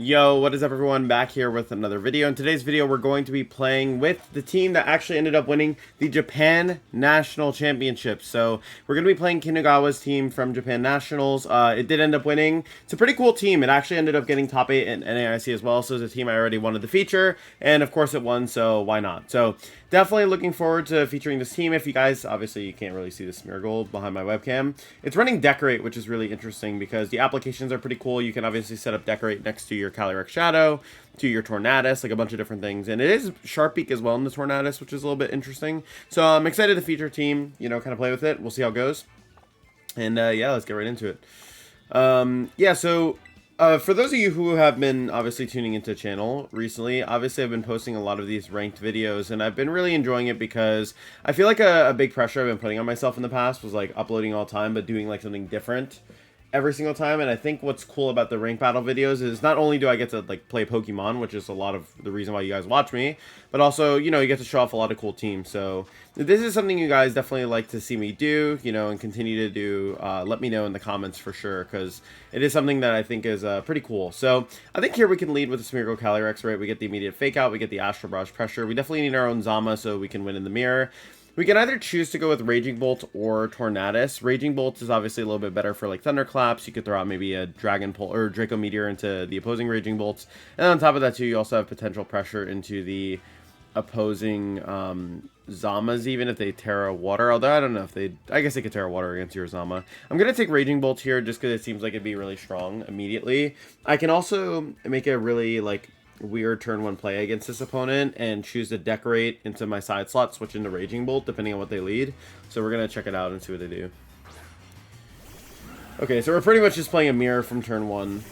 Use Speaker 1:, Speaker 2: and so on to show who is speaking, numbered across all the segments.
Speaker 1: Yo, what is up everyone? Back here with another video. In today's video, we're going to be playing with the team that actually ended up winning the Japan National Championship. So, we're going to be playing Kinugawa's team from Japan Nationals. It did end up winning. It's a pretty cool team. It actually ended up getting top 8 in NAIC as well, so it's a team I already wanted to feature. And of course it won, so why not? So, definitely looking forward to featuring this team. If you guys, obviously you can't really see the smear gold behind my webcam. It's running Decorate, which is really interesting because the applications are pretty cool. You can obviously set up Decorate next to your Calyrex Shadow, to your Tornadus, like a bunch of different things. And it is Sharpeak as well in the Tornadus, which is a little bit interesting. So I'm excited to feature team, you know, kind of play with it. We'll see how it goes. And yeah, let's get right into it. For those of you who have been obviously tuning into the channel recently, obviously I've been posting a lot of these ranked videos, and I've been really enjoying it because I feel like a big pressure I've been putting on myself in the past was like uploading all the time, but doing like something different every single time. And I think what's cool about the rank battle videos is not only do I get to like play Pokemon, which is a lot of the reason why you guys watch me, but also, you know, you get to show off a lot of cool teams. So this is something you guys definitely like to see me do, you know, and continue to do. Let me know in the comments for sure, because it is something that I think is pretty cool. So I think here we can lead with the Smeargle Calyrex, right? We get the immediate fake out, we get the Astral Barrage pressure. We definitely need our own Zama so we can win in the mirror. We can either choose to go with Raging Bolt or Tornadus. Raging Bolt is obviously a little bit better for like Thunderclaps. You could throw out maybe a Dragon Pulse or Draco Meteor into the opposing Raging Bolts. And on top of that too, you also have potential pressure into the opposing Zamas, even if they Terra Water. Although I don't know if they... I guess they could Terra Water against your Zama. I'm going to take Raging Bolt here just because it seems like it'd be really strong immediately. I can also make a really like weird turn 1 play against this opponent and choose to Decorate into my side slot, switch into Raging Bolt depending on what they lead. So we're going to check it out and see what they do. Okay, so we're pretty much just playing a mirror from turn 1.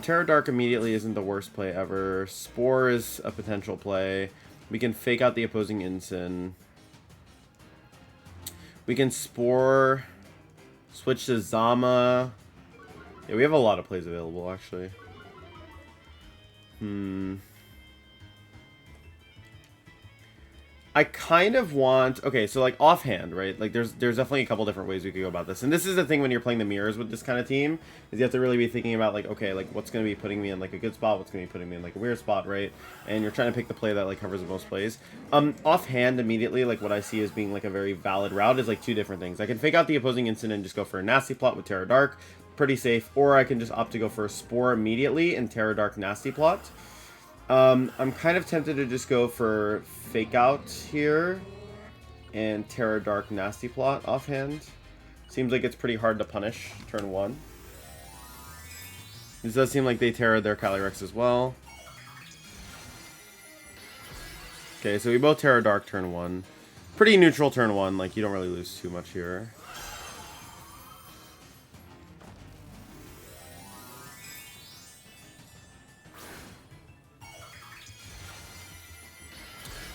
Speaker 1: Terra Dark immediately isn't the worst play ever. Spore is a potential play. We can fake out the opposing Ensign. We can Spore, switch to Zama. Yeah, we have a lot of plays available actually. I kind of want... Okay, so like offhand, right? Like there's definitely a couple different ways we could go about this. And this is the thing when you're playing the mirrors with this kind of team, is you have to really be thinking about like, okay, like what's going to be putting me in like a good spot, what's going to be putting me in like a weird spot, right? And you're trying to pick the play that like covers the most plays. Offhand, immediately, like what I see as being like a very valid route is like two different things. I can fake out the opposing instant and just go for a Nasty Plot with Terra Dark, pretty safe. Or I can just opt to go for a Spore immediately and Terra Dark Nasty Plot. I'm kind of tempted to just go for Fake Out here and Terra Dark Nasty Plot offhand. Seems like it's pretty hard to punish turn 1. This does seem like they Terra their Calyrex as well. Okay, so we both Terra Dark turn 1. Pretty neutral turn 1, like you don't really lose too much here.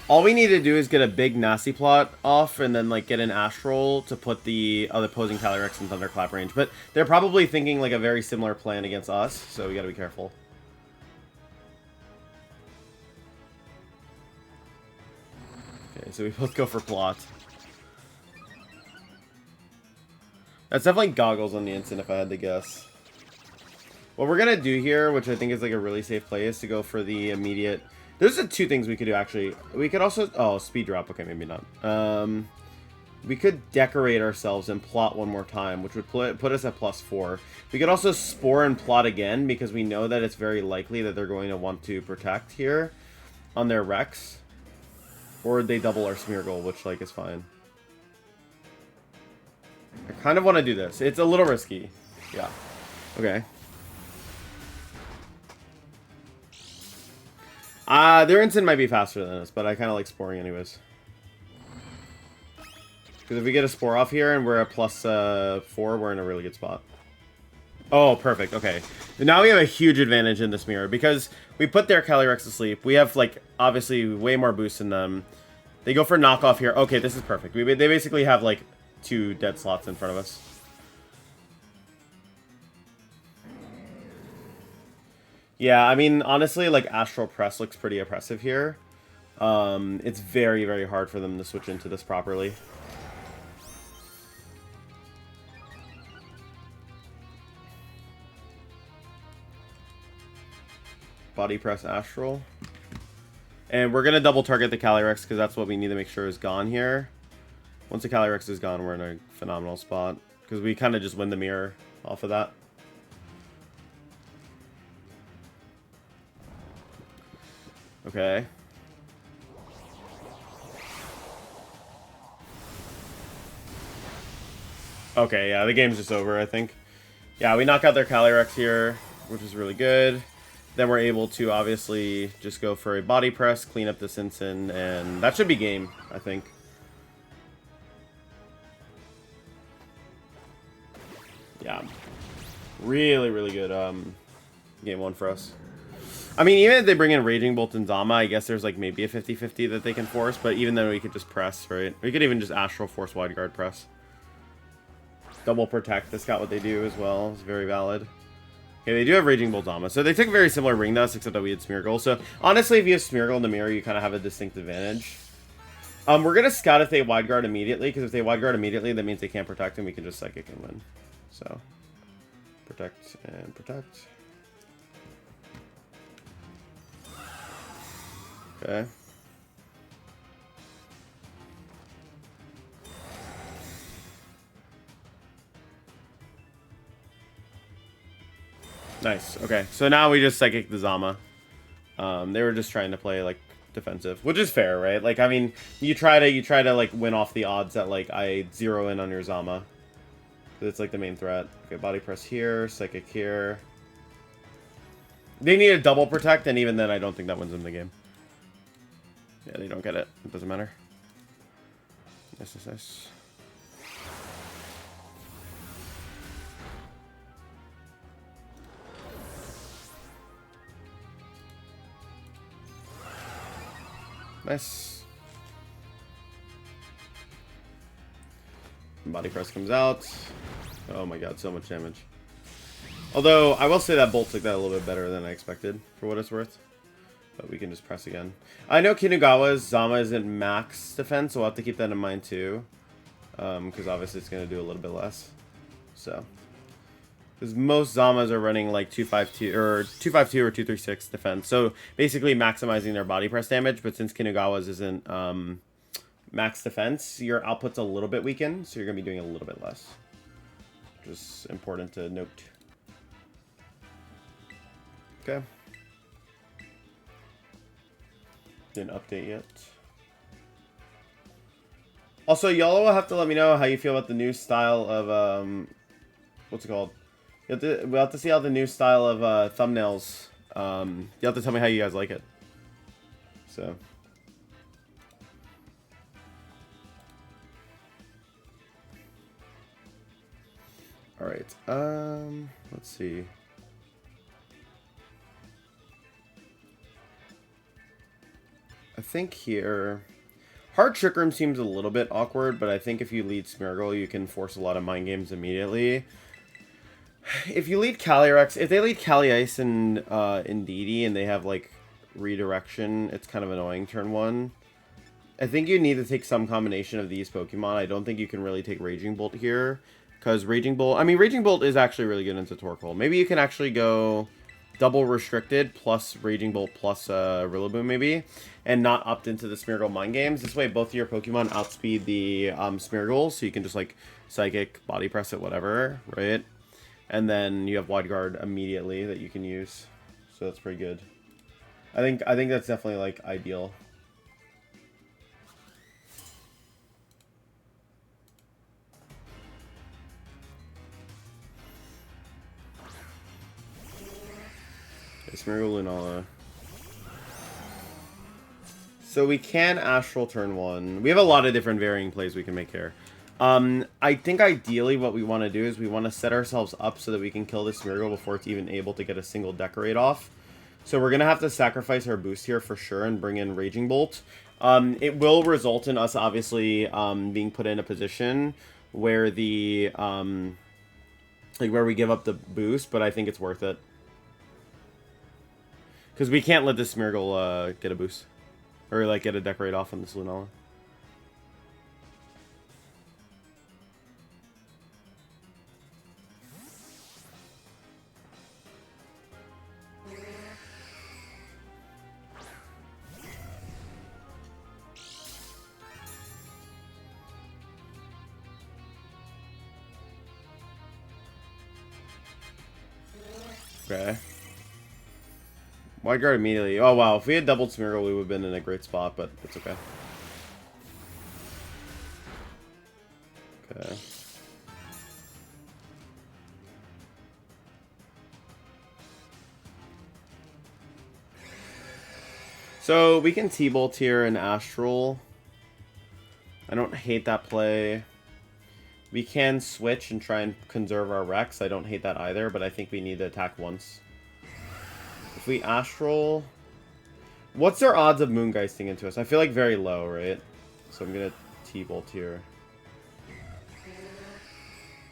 Speaker 1: All we need to do is get a big Nasty Plot off and then like get an Astral to put the other opposing Calyrex in Thunderclap range. But they're probably thinking like a very similar plan against us, so we gotta be careful. Okay, so we both go for Plot. That's definitely Goggles on the instant if I had to guess. What we're gonna do here, which I think is like a really safe play, is to go for the immediate... There's two things we could do, actually. We could also... Oh, speed drop. Okay, maybe not. We could Decorate ourselves and Plot one more time, which would put us at +4. We could also Spore and Plot again, because we know that it's very likely that they're going to want to Protect here on their Rex. Or they double our Smeargle, which, like, is fine. I kind of want to do this. It's a little risky. Yeah. Okay. Their instant might be faster than us, but I kind of like Sporing anyways. Because if we get a Spore off here and we're at +4, we're in a really good spot. Oh, perfect. Okay. Now we have a huge advantage in this mirror because we put their Calyrex to sleep. We have, like, obviously way more boost in them. They go for knockoff here. Okay, this is perfect. They basically have, like, 2 dead slots in front of us. Yeah, I mean, honestly, like, Astral Press looks pretty oppressive here. It's very, very hard for them to switch into this properly. body press Astral. And we're going to double target the Calyrex because that's what we need to make sure is gone here. Once the Calyrex is gone, we're in a phenomenal spot. Because we kind of just win the mirror off of that. Okay. Okay, yeah, the game's just over, I think. Yeah, we knock out their Calyrex here, which is really good. Then we're able to obviously just go for a body press, clean up the Sinsin, and that should be game, I think. Yeah. Really, really good game one for us. I mean, even if they bring in Raging Bolt and Zama, I guess there's like maybe a 50-50 that they can force, but even then we could just press, right? We could even just Astral Force Wide Guard press. Double Protect, that's got what they do as well. It's very valid. Okay, they do have Raging Bolt Zama. So they took a very similar ring to us, except that we had Smeargle. So honestly, if you have Smeargle in the mirror, you kind of have a distinct advantage. We're going to scout if they Wide Guard immediately, because if they Wide Guard immediately, that means they can't Protect, and we can just Psychic and win. So, Protect and Protect. Okay. Nice. Okay. So now we just Psychic the Zama. They were just trying to play like defensive, which is fair, right? Like, I mean, you try to like win off the odds that like I zero in on your Zama. It's like the main threat. Okay, body press here, Psychic here. They need a double protect, and even then, I don't think that wins them the game. Yeah, they don't get it. It doesn't matter. Nice, nice, nice. Nice. Body press comes out. Oh my god, so much damage. Although, I will say that Bolt took that a little bit better than I expected, for what it's worth. But we can just press again. I know Kinugawa's Zama isn't max defense, so we'll have to keep that in mind too. Because obviously it's going to do a little bit less. So. Because most Zamas are running like 252 or 252 or 236 defense. So basically maximizing their body press damage. But since Kinugawa's isn't max defense, your output's a little bit weakened. So you're going to be doing a little bit less. Which is important to note. Okay. Didn't update yet. Also, y'all will have to let me know how you feel about the new style of what's it called? We'll have to see how the new style of thumbnails. You'll have to tell me how you guys like it. So. All right. Let's see. I think here, Hard Trick Room seems a little bit awkward, but I think if you lead Smeargle, you can force a lot of mind games immediately. If you lead Calyrex, if they lead Cali Ice and Indeedee and they have like redirection, it's kind of annoying turn one. I think you need to take some combination of these Pokemon. I don't think you can really take Raging Bolt here, because Raging Bolt, I mean, Raging Bolt is actually really good into Torkoal. Maybe you can actually go double restricted plus Raging Bolt plus Rillaboom maybe, and not opt into the Smeargle mind games. This way both of your Pokemon outspeed the Smeargle, so you can just like Psychic, Body Press it, whatever, right? And then you have Wide Guard immediately that you can use, so that's pretty good. I think that's definitely like ideal. Smeargle Lunala. So we can Astral turn one. We have a lot of different varying plays we can make here. I think ideally what we want to do is we want to set ourselves up so that we can kill this Smeargle before it's even able to get a single Decorate off. So we're going to have to sacrifice our boost here for sure and bring in Raging Bolt. It will result in us obviously being put in a position where the where we give up the boost, but I think it's worth it. Because we can't let this Smeargle get a boost. Or like get a Decorate off on this Lunala. Okay. Wide guard immediately. Oh, wow. If we had doubled Smeargle, we would have been in a great spot, but it's okay. Okay. So, we can T-Bolt here and Astral. I don't hate that play. We can switch and try and conserve our Rex. I don't hate that either, but I think we need to attack once. If we Astral... What's their odds of Moongeisting into us? I feel like very low, right? So I'm going to T-Bolt here.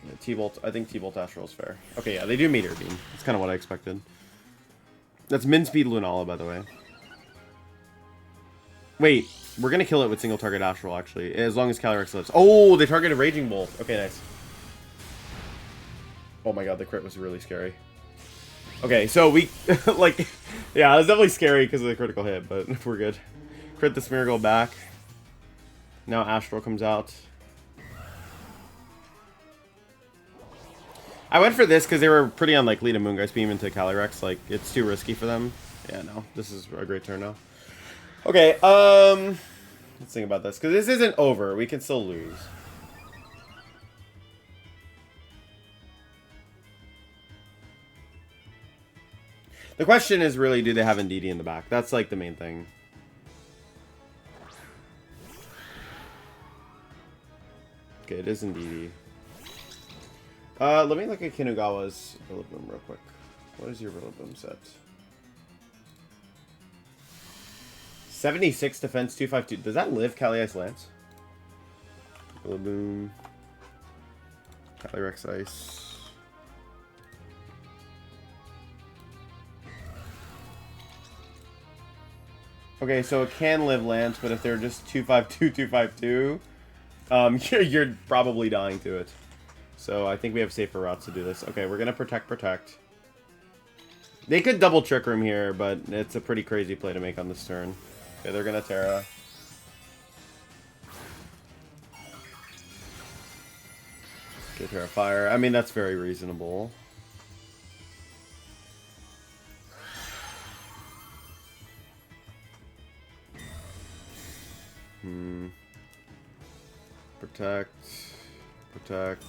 Speaker 1: Yeah, T-Bolt. I think T-Bolt Astral is fair. Okay, yeah, they do Meteor Beam. That's kind of what I expected. That's min speed Lunala, by the way. Wait, we're going to kill it with single target Astral, actually. As long as Calyrex lives. Oh, they targeted Raging Bolt. Okay, nice. Oh my god, the crit was really scary. Okay, so we, like, yeah, it was definitely scary because of the critical hit, but we're good. Crit the Smeargle back. Now Astral comes out. I went for this because they were pretty unlikely to Moongeist Beam into Calyrex. Like, it's too risky for them. Yeah, no, this is a great turn now. Okay, let's think about this, because this isn't over. We can still lose. The question is really, do they have Indeedee in the back? That's like the main thing. Okay, it is Indeedee. Let me look at Kinugawa's Rillaboom real quick. What is your Rillaboom set? 76 defense, 252. Does that live Calyrex Lance? Rillaboom. Calyrex Ice. Okay, so it can live Lance, but if they're just 252, 252, you're probably dying to it. So I think we have safer routes to do this. Okay, we're gonna protect. They could double Trick Room here, but it's a pretty crazy play to make on this turn. Okay, they're gonna Terra. Okay, Terra Fire. I mean, that's very reasonable. Protect. Okay,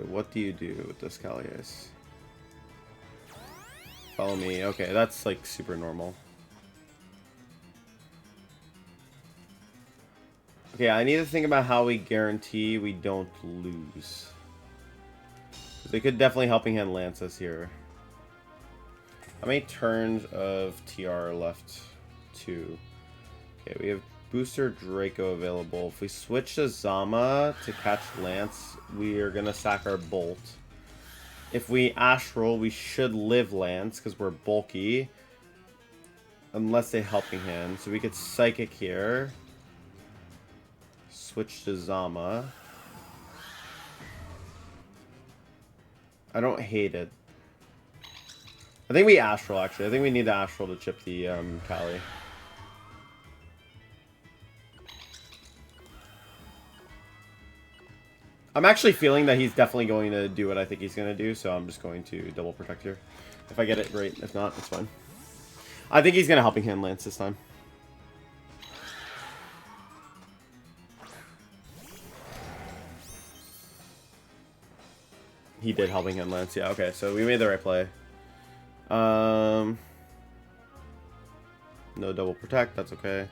Speaker 1: what do you do with this Calyrex? Follow me. Okay, that's like super normal. Okay, I need to think about how we guarantee we don't lose. They could definitely Helping Hand Lance us here. How many turns of TR left? 2. Okay, we have Booster Draco available. If we switch to Zama to catch Lance, we are going to sack our Bolt. If we Astral, we should live Lance because we're bulky. Unless they Helping Hand. So we could Psychic here. Switch to Zama. I don't hate it. I think we Astral, actually. I think we need the Astral to chip the Cali. I'm actually feeling that he's definitely going to do what I think he's going to do, so I'm just going to double protect here. If I get it, great. If not, it's fine. I think he's going to Helping Hand Lance this time. He did Helping Hand Lance. Yeah, okay, so we made the right play. No double protect, that's okay.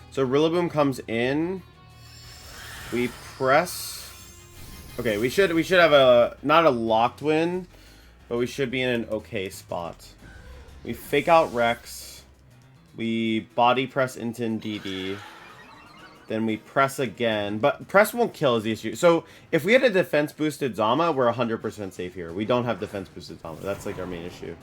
Speaker 1: So Rillaboom comes in. We press. Okay, we should have a not a locked win, but we should be in an okay spot. We fake out Rex. We body press into Indeedee. Then we press again, but press won't kill is the issue. So if we had a defense boosted Zama, we're 100% safe here. We don't have defense boosted Zama. That's like our main issue.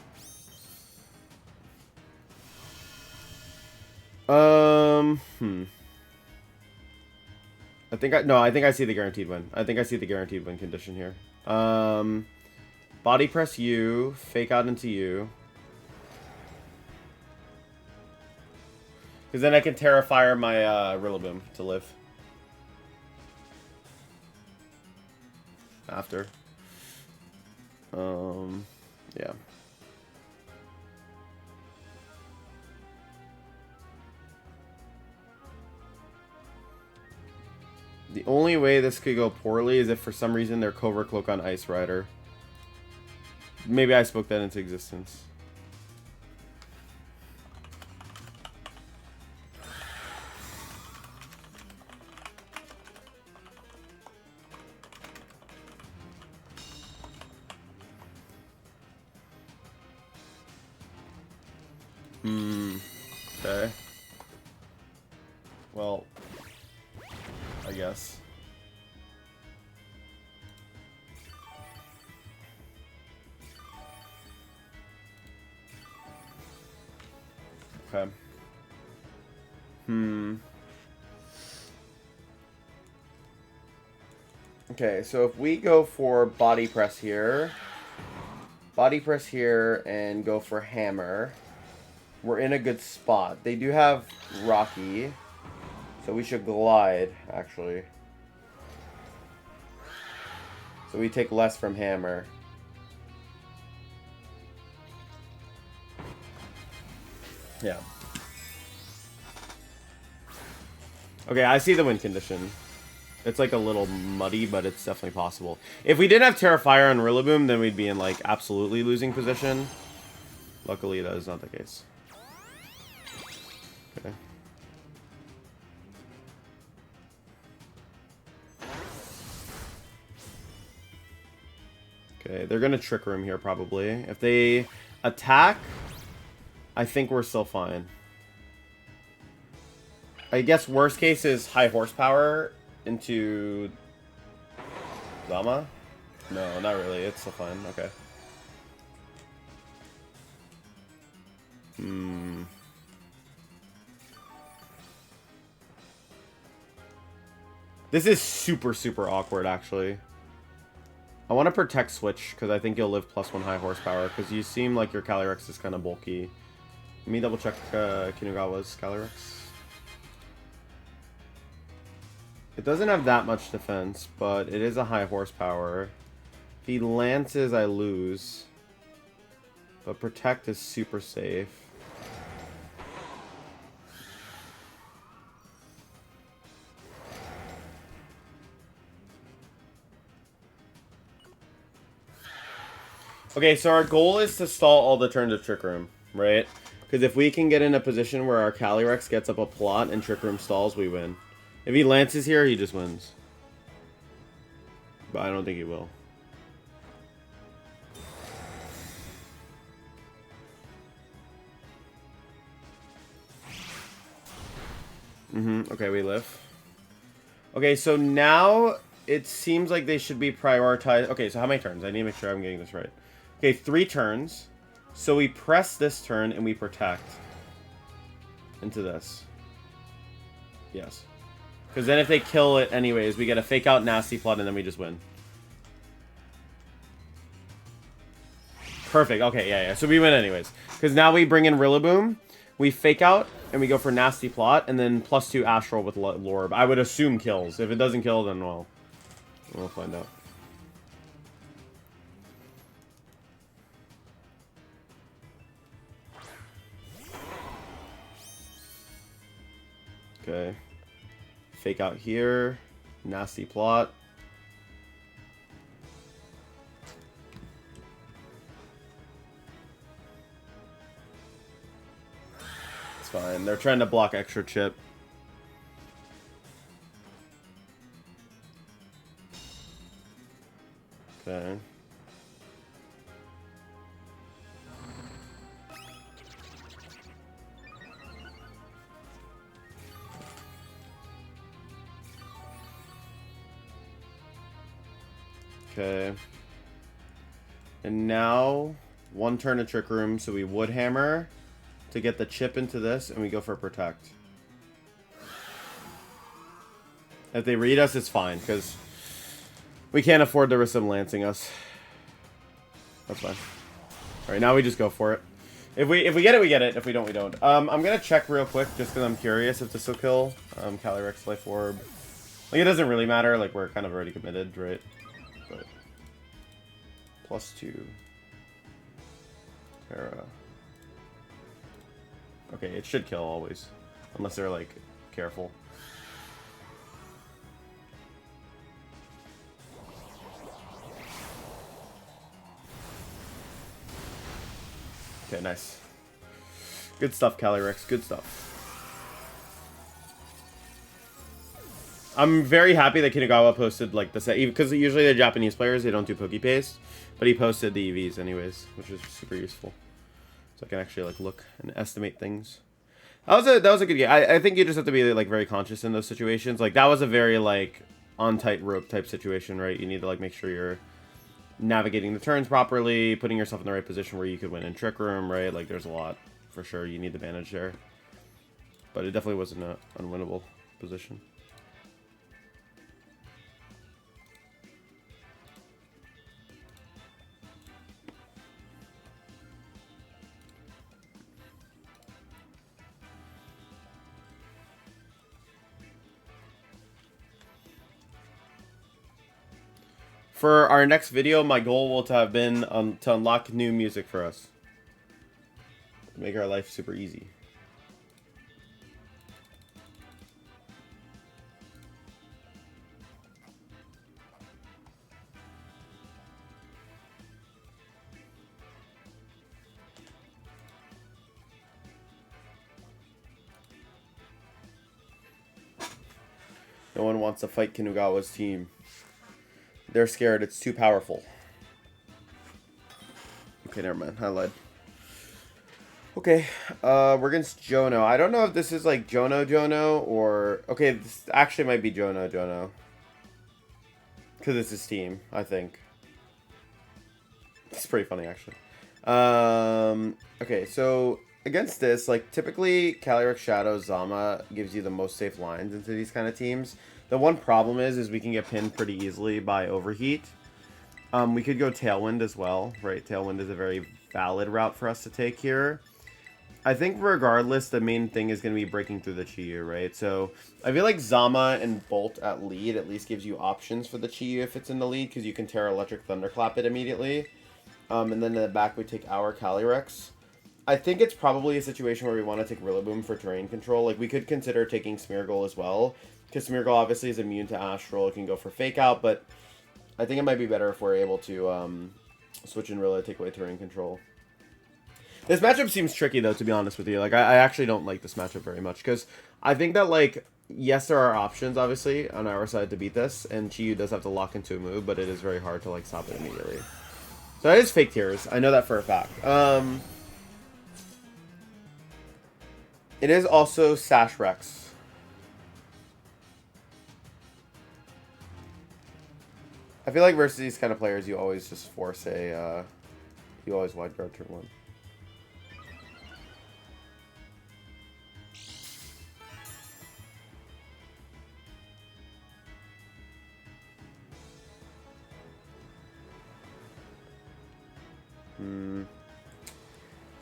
Speaker 1: I think I see the guaranteed win. I think I see the guaranteed win condition here. Body press you, fake out into you. Because then I can Terra Fire my Rillaboom to live. After. Yeah. The only way this could go poorly is if for some reason they're Covert Cloak on Ice Rider. Maybe I spoke that into existence. Okay. Well, I guess. Okay. Okay, so if we go for body press here, and go for hammer, we're in a good spot. They do have Rocky, so we should glide, actually. So we take less from hammer. Yeah. Okay, I see the win condition. It's like a little muddy, but it's definitely possible. If we didn't have Terrafire on Rillaboom, then we'd be in like absolutely losing position. Luckily, that is not the case. Okay. Okay, they're gonna Trick Room here probably. If they attack, I think we're still fine. I guess worst case is high horsepower into Zama? No, not really. It's still fine. Okay. This is super, super awkward, actually. I want to protect Switch, because I think you'll live +1 high horsepower, because you seem like your Calyrex is kind of bulky. Let me double check Kinugawa's Calyrex. It doesn't have that much defense, but it is a high horsepower. If he lances, I lose. But protect is super safe. Okay, so our goal is to stall all the turns of Trick Room, right? Because if we can get in a position where our Calyrex gets up a plot and Trick Room stalls, we win. If he lances here, he just wins. But I don't think he will. Okay, we live. Okay, so now it seems like they should be prioritized. Okay, so how many turns? I need to make sure I'm getting this right. Okay, 3 turns. So we press this turn and we protect into this. Yes. Because then if they kill it anyways, we get a fake out nasty plot and then we just win. Perfect. Okay, yeah. So we win anyways. Because now we bring in Rillaboom, we fake out, and we go for nasty plot, and then +2 Astral with Lorb. I would assume kills. If it doesn't kill, then well, we'll find out. Okay. Fake out here. Nasty plot. It's fine. They're trying to block extra chip. Okay. Okay. And now, 1 turn of Trick Room, so we Wood Hammer to get the chip into this, and we go for Protect. If they read us, it's fine, because we can't afford the risk of lancing us. That's fine. Alright, now we just go for it. If we get it, we get it. If we don't, we don't. I'm going to check real quick, just because I'm curious if this will kill. Calyrex, Life Orb. Like, it doesn't really matter. Like, we're kind of already committed, right? But +2. Okay, it should kill always. Unless they're, like, careful. Okay, nice. Good stuff, Calyrex. Good stuff. I'm very happy that Kinugawa posted, like, the set. Because usually the Japanese players, they don't do Pokepaste. But he posted the EVs anyways, which is super useful. So I can actually, like, look and estimate things. That was a good game. I think you just have to be, like, very conscious in those situations. Like, that was a very, like, on tightrope type situation, right? You need to, like, make sure you're navigating the turns properly, putting yourself in the right position where you could win in Trick Room, right? Like, there's a lot, for sure, you need to manage there. But it definitely wasn't an unwinnable position. For our next video, my goal will to have been to unlock new music for us. Make our life super easy. No one wants to fight Kinugawa's team. They're scared. It's too powerful. Okay, never mind. I lied. Okay, we're against Jono. I don't know if this is like Jono or... Okay, this actually might be Jono. Because it's his team, I think. It's pretty funny, actually. Okay, so against this, like, typically Calyrex Shadow Zama gives you the most safe lines into these kind of teams. The one problem is we can get pinned pretty easily by Overheat. We could go Tailwind as well, right? Tailwind is a very valid route for us to take here. I think regardless, the main thing is going to be breaking through the Chi-Yu, right? So I feel like Zama and Bolt at lead at least gives you options for the Chi-Yu if it's in the lead, because you can Terra Electric Thunderclap it immediately. And then in the back we take our Calyrex. I think it's probably a situation where we want to take Rillaboom for terrain control. Like, we could consider taking Smeargle as well, because Smeargle obviously is immune to Astral. It can go for Fake Out, but I think it might be better if we're able to switch in Rilla, take away terrain control. This matchup seems tricky, though, to be honest with you. Like, I actually don't like this matchup very much, because I think that, like, yes, there are options, obviously, on our side to beat this, and Chi-Yu does have to lock into a move, but it is very hard to, like, stop it immediately. So that is Fake Tears. I know that for a fact. It is also Sash Rex. I feel like versus these kind of players, you always just force a, you always wide guard turn one.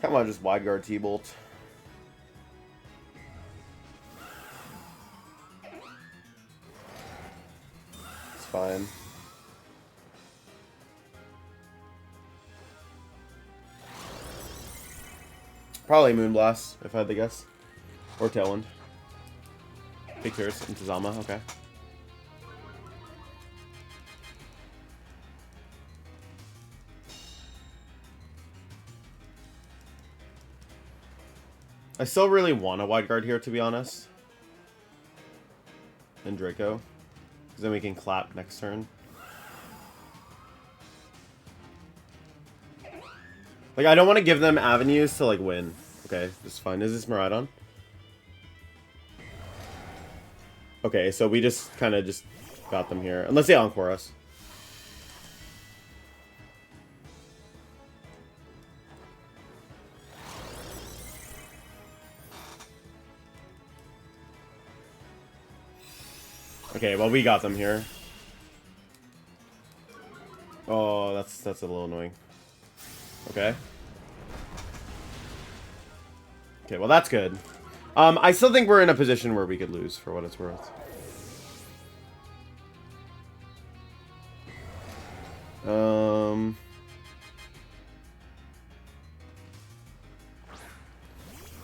Speaker 1: Come on, just wide guard T-Bolt. It's fine. Probably Moonblast, if I had to guess. Or Tailwind. Fake Tears into Zama, okay. I still really want a wide guard here, to be honest. And Draco. Because then we can clap next turn. Like, I don't want to give them avenues to, like, win. Okay, this is fine. Is this Miraidon? Okay, so we just kind of just got them here. Unless they encore us. Okay, well, we got them here. Oh, that's a little annoying. Okay. Okay, well, that's good. I still think we're in a position where we could lose, for what it's worth.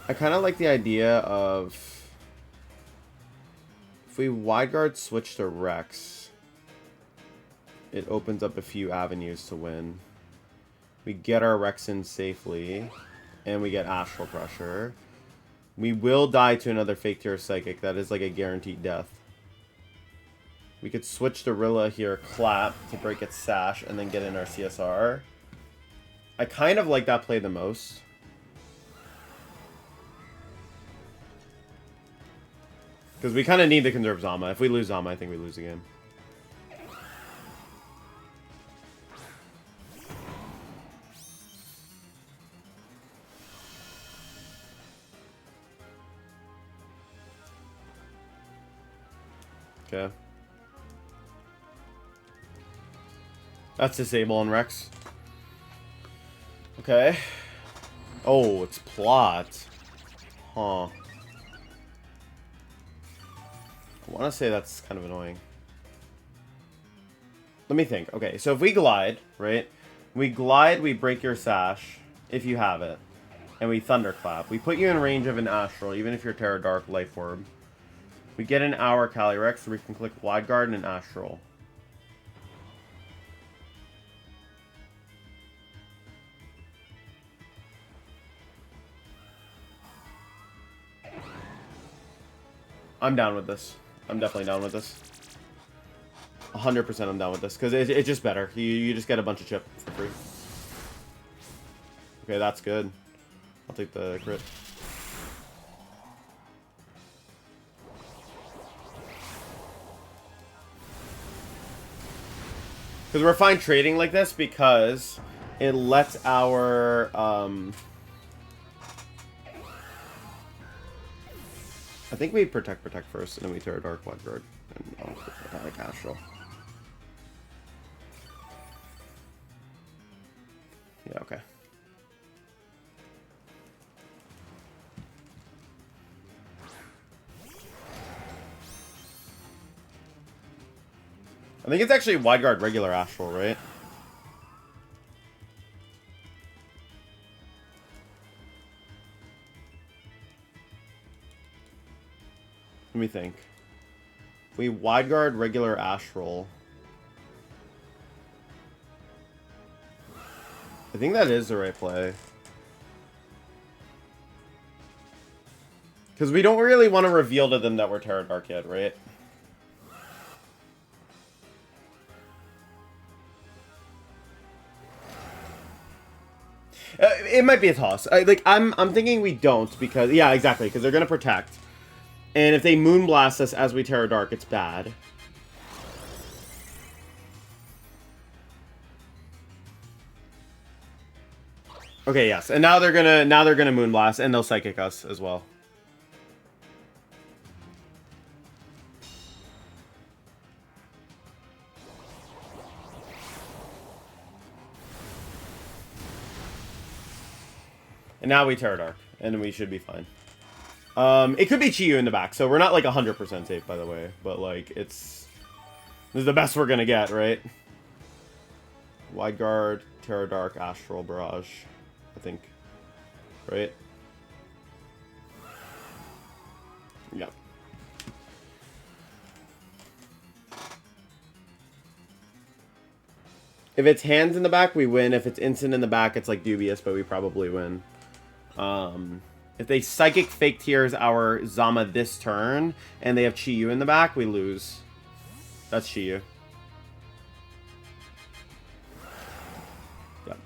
Speaker 1: I kind of like the idea of if we wide guard switch to Rex, it opens up a few avenues to win. We get our Rex in safely, and we get Astral Pressure. We will die to another Fake Tier Psychic. That is like a guaranteed death. We could switch to Rilla here, clap to break its sash, and then get in our CSR. I kind of like that play the most. Because we kind of need to conserve Zama. If we lose Zama, I think we lose the game. Okay. That's Disable on Rex. Okay. Oh, it's plot. Huh. I want to say that's kind of annoying. Let me think. Okay, so if we glide, right? We glide, we break your sash, if you have it. And we thunderclap. We put you in range of an Astral, even if you're Terra Dark Life Orb. We get an hour Calyrex, so we can click Wide Guard and an Astral. I'm down with this. I'm definitely down with this. 100% I'm down with this, because it's just better. You just get a bunch of chip for free. Okay, that's good. I'll take the crit. Because we're fine trading like this because it lets our... I think we protect first, and then we Terra Dark Wide Guard. And I'll like Astral. Yeah, okay. I think it's actually Wide Guard regular Astral, right? Let me think. If we Wide Guard regular Astral, I think that is the right play. Because we don't really want to reveal to them that we're Terra Dark yet, right? It might be a toss. I'm thinking we don't because yeah, exactly, because they're gonna protect, and if they Moonblast us as we Terra Dark, it's bad. Okay, yes, and now they're gonna Moonblast and they'll Psychic us as well. And now we Terra Dark, and we should be fine. It could be Chi-Yu in the back, so we're not like 100% safe, by the way. But like, this is the best we're gonna get, right? Wide Guard, Terra Dark, Astral Barrage, I think, right? Yeah. If it's hands in the back, we win. If it's instant in the back, it's like dubious, but we probably win. If they Psychic Fake Tears our Zama this turn, and they have Chi-Yu in the back, we lose. That's Chi-Yu. Yep.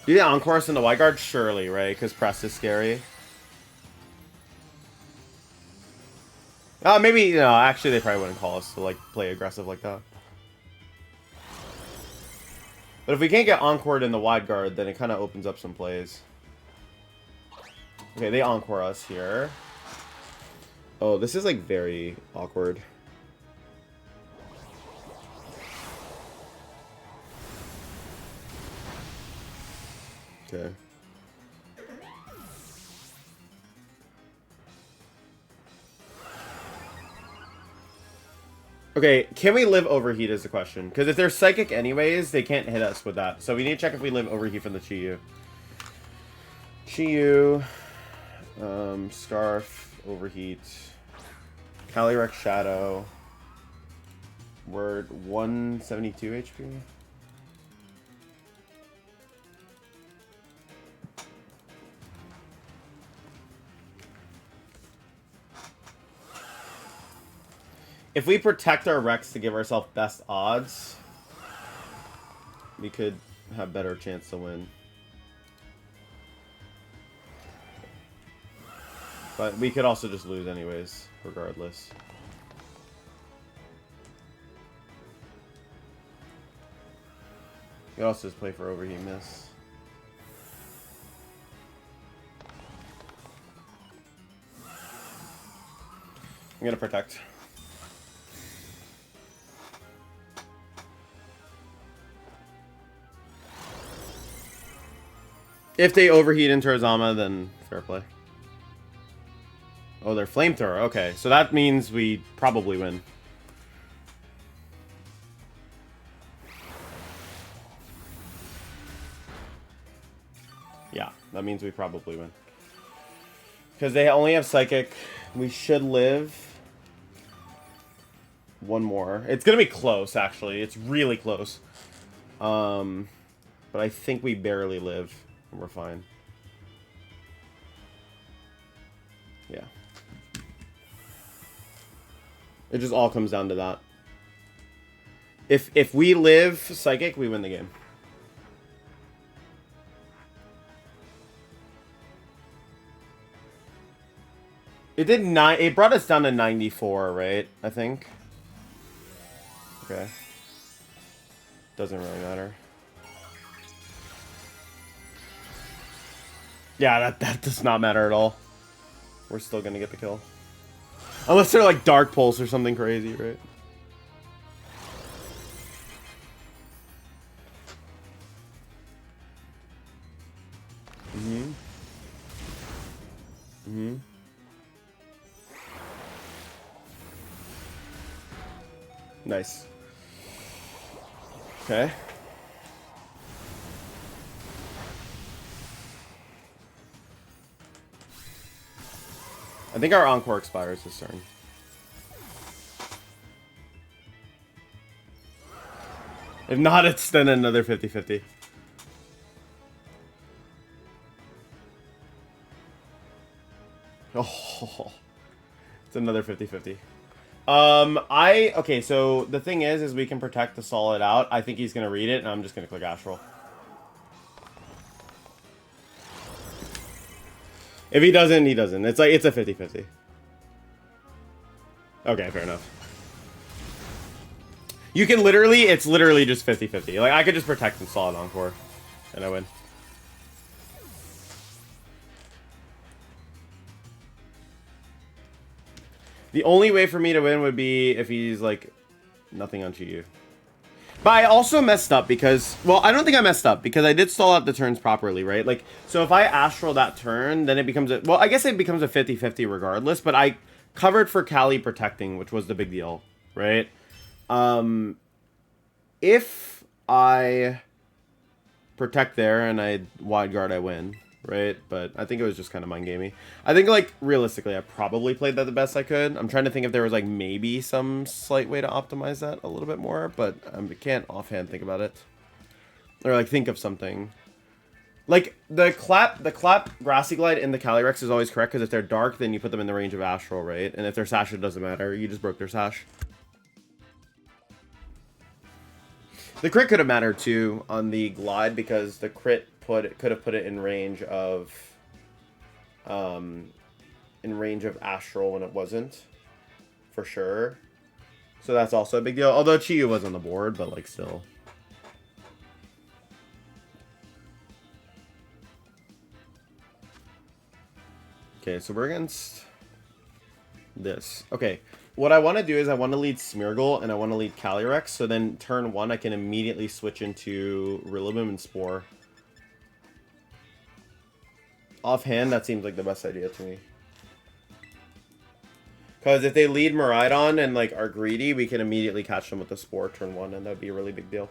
Speaker 1: Do the Encore us in the Wide Guard? Surely, right? Because press is scary. Maybe, you know, actually they probably wouldn't call us to, like, play aggressive like that. But if we can't get Encored in the Wide Guard, then it kind of opens up some plays. Okay, they Encore us here. Oh, this is, like, very awkward. Okay. Okay, can we live overheat is the question. Because if they're psychic anyways, they can't hit us with that. So we need to check if we live overheat from the Chi-Yu. Chi-Yu. Scarf. Overheat. Calyrex Shadow. We're at 172 HP. If we protect our Rex to give ourselves best odds, we could have better chance to win. But we could also just lose anyways, regardless. You could also just play for overheat miss. I'm gonna protect. If they overheat into Azama, then fair play. Oh, they're flamethrower. Okay, so that means we probably win. Yeah, that means we probably win. Because they only have Psychic. We should live one more. It's going to be close, actually. It's really close. But I think we barely live. And we're fine. Yeah. It just all comes down to that. If we live Psychic, we win the game. It brought us down to 94, right? I think. Okay. Doesn't really matter. Yeah, that does not matter at all. We're still gonna get the kill. Unless they're like Dark Pulse or something crazy, right? Mm-hmm. Mm-hmm. Nice. Okay. I think our Encore expires this turn. If not, it's then another 50-50. Oh, it's another 50-50. Okay, so the thing is we can protect the solid out. I think he's gonna read it, and I'm just gonna click Astral. If he doesn't, he doesn't. It's like, it's a 50-50. Okay, fair enough. You can literally, it's literally just 50-50. Like, I could just protect and solid Encore, and I win. The only way for me to win would be if he's, like, nothing on Chi-Yu. But I also messed up because... Well, I don't think I messed up because I did stall out the turns properly, right? Like, so if I Astral that turn, then it becomes a... Well, I guess it becomes a 50-50 regardless, but I covered for Kali protecting, which was the big deal, right? If I protect there and I wide guard, I win. Right, but I think it was just kind of mind gamey. I think, like, realistically, I probably played that the best I could. I'm trying to think if there was, like, maybe some slight way to optimize that a little bit more, but I can't offhand think about it. Or, like, think of something. Like, the clap Grassy Glide in the Calyrex is always correct, because if they're dark, then you put them in the range of Astral, right? And if they're Sash, it doesn't matter. You just broke their Sash. The crit could have mattered, too, on the Glide, because the crit could have put it in range of Astral when it wasn't, for sure. So that's also a big deal. Although Chi-Yu was on the board, but like still. Okay, so we're against this. Okay, what I want to do is I want to lead Smeargle and I want to lead Calyrex. So then turn 1, I can immediately switch into Rillaboom and Spore. Offhand, that seems like the best idea to me. Because if they lead Miraidon and like are greedy, we can immediately catch them with the Spore turn 1, and that'd be a really big deal.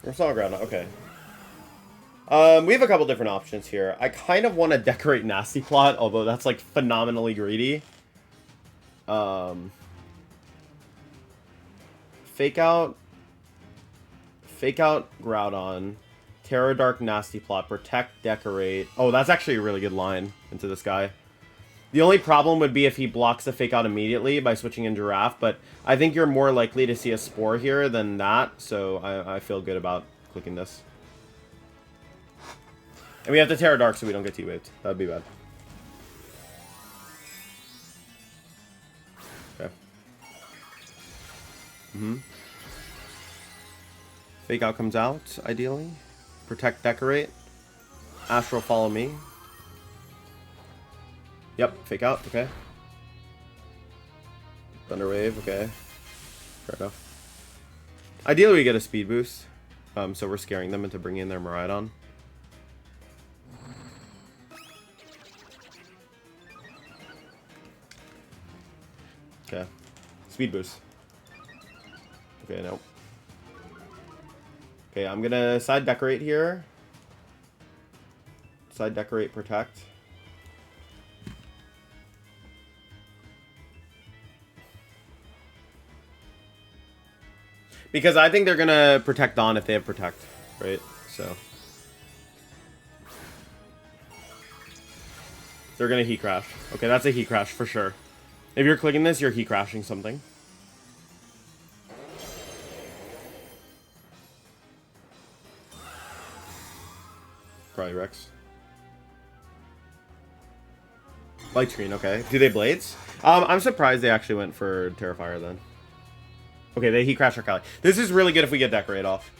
Speaker 1: We're still Groudon. Okay. We have a couple different options here. I kind of want to decorate Nasty Plot, although that's like phenomenally greedy. Fake out Groudon, Terror Dark Nasty Plot, Protect Decorate. Oh, that's actually a really good line into this guy. The only problem would be if he blocks the Fake Out immediately by switching in Giraffe, but I think you're more likely to see a Spore here than that, so I feel good about clicking this. And we have to Terror Dark so we don't get T-Waved. That'd be bad. Okay. Fake Out comes out, ideally. Protect Decorate. Astral Follow Me. Yep, Fake Out, okay. Thunder Wave, okay. Fair enough. Ideally we get a speed boost. So we're scaring them into bringing in their Miraidon. Okay. Speed boost. Okay, no. Okay, I'm gonna side decorate here. Side decorate, protect. Because I think they're gonna protect Dawn if they have protect, right? So they're gonna heat crash. Okay, that's a heat crash for sure. If you're clicking this, you're heat crashing something. Probably Rex. Light screen, okay. Do they blades? I'm surprised they actually went for Terrifier then. Okay, they heat crash our Kali. This is really good if we get Decorate off.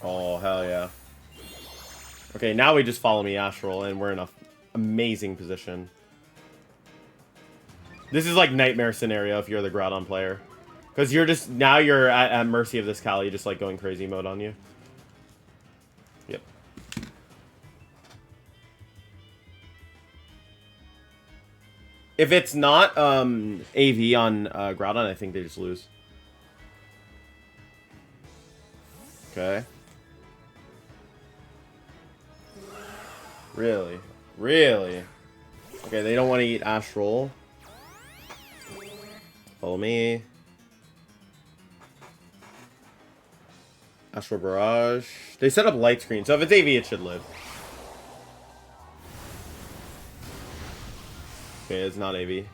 Speaker 1: Oh, hell yeah. Okay, now we just follow me Astral, and we're in a amazing position. This is like nightmare scenario if you're the Groudon player. Because you're just, now you're at mercy of this Kali, just like going crazy mode on you. Yep. If it's not AV on Groudon, I think they just lose. Okay. Really? Really? Okay, they don't want to eat Astral. Follow me. Astral Barrage. They set up light screen, so if it's AV, it should live. Okay, it's not AV.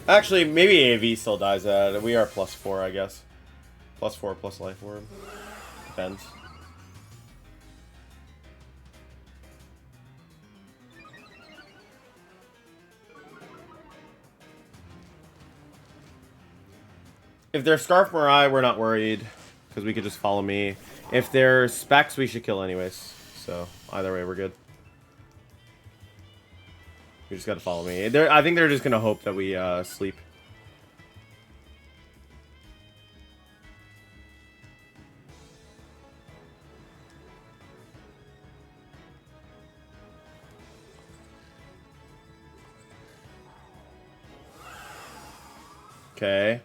Speaker 1: Actually, maybe AV still dies at it. We are +4, I guess. +4 plus life orb. Depends. If they're Scarf Mirai, we're not worried. Because we could just follow me. If they're Specs, we should kill anyways. So, either way, we're good. You just gotta follow me. I think they're just gonna hope that we sleep. Okay.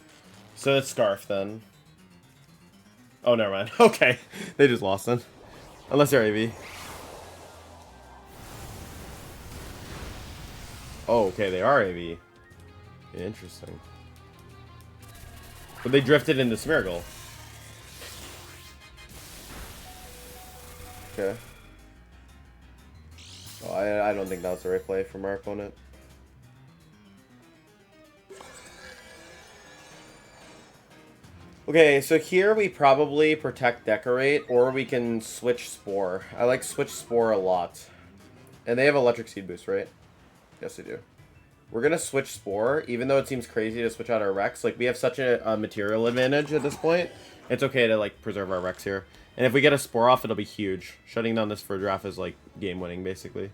Speaker 1: So it's Scarf then. Oh, never mind. Okay. They just lost then. Unless they're AV. Oh, okay, they are AV. Interesting. But they drifted into Smeargle. Okay. Oh, I don't think that was the right play from our opponent. Okay, so here we probably protect Decorate, or we can switch Spore. I like switch Spore a lot. And they have Electric Seed Boost, right? Yes, they do. We're going to switch Spore, even though it seems crazy to switch out our Rex. Like, we have such a material advantage at this point. It's okay to, like, preserve our Rex here. And if we get a Spore off, it'll be huge. Shutting down this Farigiraf is like game winning, basically.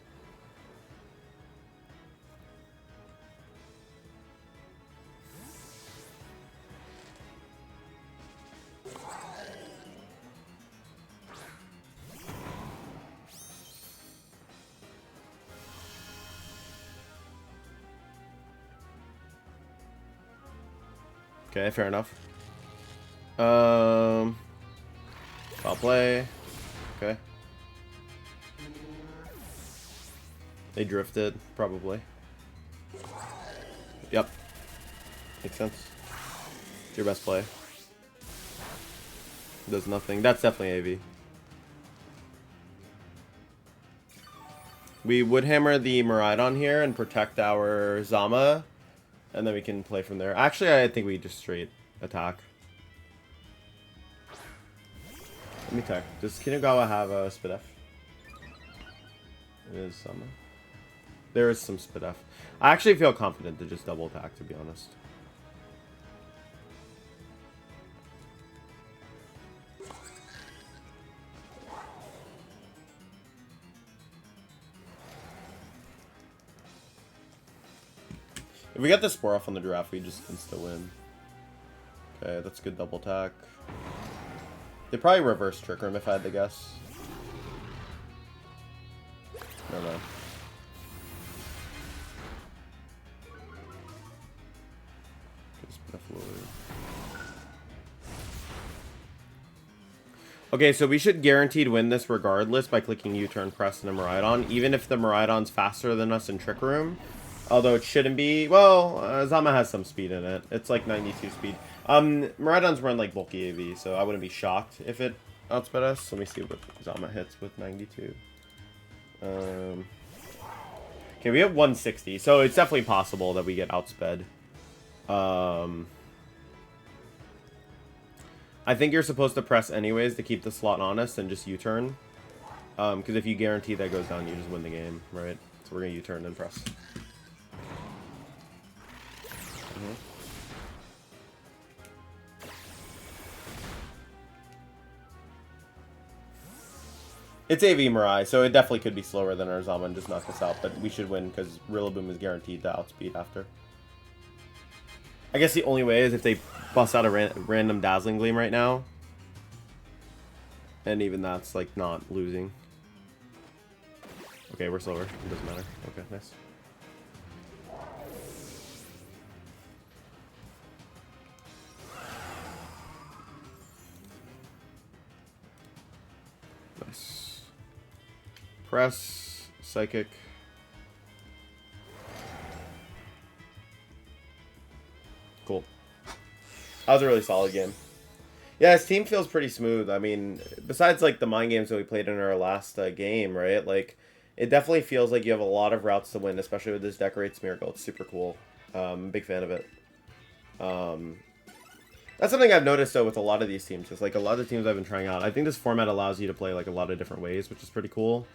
Speaker 1: Okay, fair enough. Foul play. Okay. They drifted, probably. Yep. Makes sense. It's your best play. Does nothing. That's definitely AV. We would hammer the Miraidon here and protect our Zama. And then we can play from there. Actually, I think we just straight attack. Let me check. Does Kinugawa have a Spit F? It is some. There is some Spit F. I actually feel confident to just double attack, to be honest. If we get the Spore off on the Giraffe, we just insta win. Okay, that's good double attack. They probably reverse Trick Room if I had to guess. No, no. Okay, so we should guaranteed win this regardless by clicking U-turn press and a Miraidon, even if the Miraidon's faster than us in Trick Room. Although it shouldn't be. Well, Zama has some speed in it. It's like 92 speed. Miraidons run like bulky AV, so I wouldn't be shocked if it outsped us. Let me see what Zama hits with 92. Okay, we have 160, so it's definitely possible that we get outsped. I think you're supposed to press anyways to keep the slot honest and just U-turn. Because if you guarantee that goes down, you just win the game, right? So we're going to U-turn and press. It's AV Mirai, so it definitely could be slower than our Zama and just knock us out, but we should win because Rillaboom is guaranteed to outspeed after. I guess the only way is if they bust out a random Dazzling Gleam right now. And even that's like not losing. Okay, we're slower. It doesn't matter. Okay, nice. Nice. Press, Psychic. Cool. That was a really solid game. Yeah, his team feels pretty smooth. I mean, besides like the mind games that we played in our last game, right? Like, it definitely feels like you have a lot of routes to win, especially with this Decorate Smeargle. It's super cool. Big fan of it. That's something I've noticed though with a lot of these teams. It's like a lot of the teams I've been trying out. I think this format allows you to play like a lot of different ways, which is pretty cool,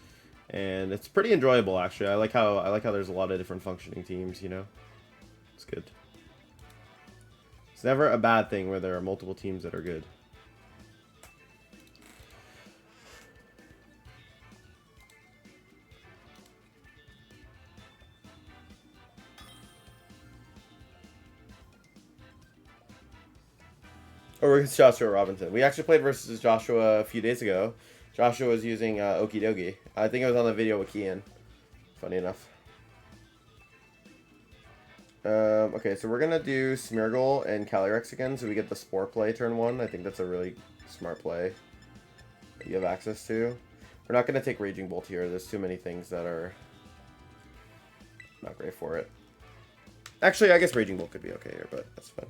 Speaker 1: and it's pretty enjoyable actually. I like how there's a lot of different functioning teams. You know, it's good. It's never a bad thing where there are multiple teams that are good. Oh, we're against Joshua Robinson. We actually played versus Joshua a few days ago. Joshua was using Okie Dokie. I think it was on the video with Kian. Funny enough. Okay, so we're going to do Smeargle and Calyrex again, so we get the Spore play turn 1. I think that's a really smart play that you have access to. We're not going to take Raging Bolt here. There's too many things that are not great for it. Actually, I guess Raging Bolt could be okay here, but that's fine.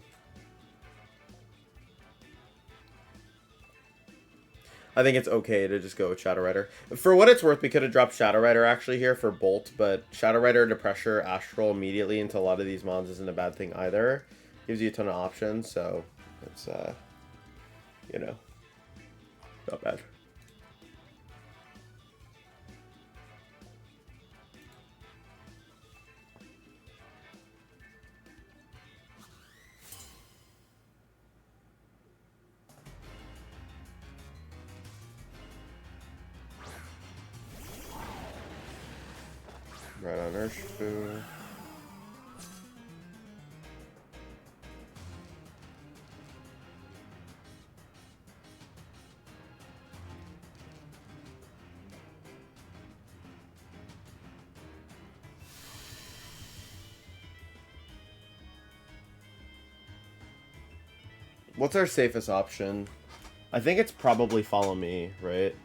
Speaker 1: I think it's okay to just go with Shadow Rider. For what it's worth, we could have dropped Shadow Rider actually here for Bolt, but Shadow Rider to pressure Astral immediately into a lot of these mons isn't a bad thing either. Gives you a ton of options, so it's, you know, not bad. Right on Urshifu. What's our safest option? I think it's probably Follow Me, right?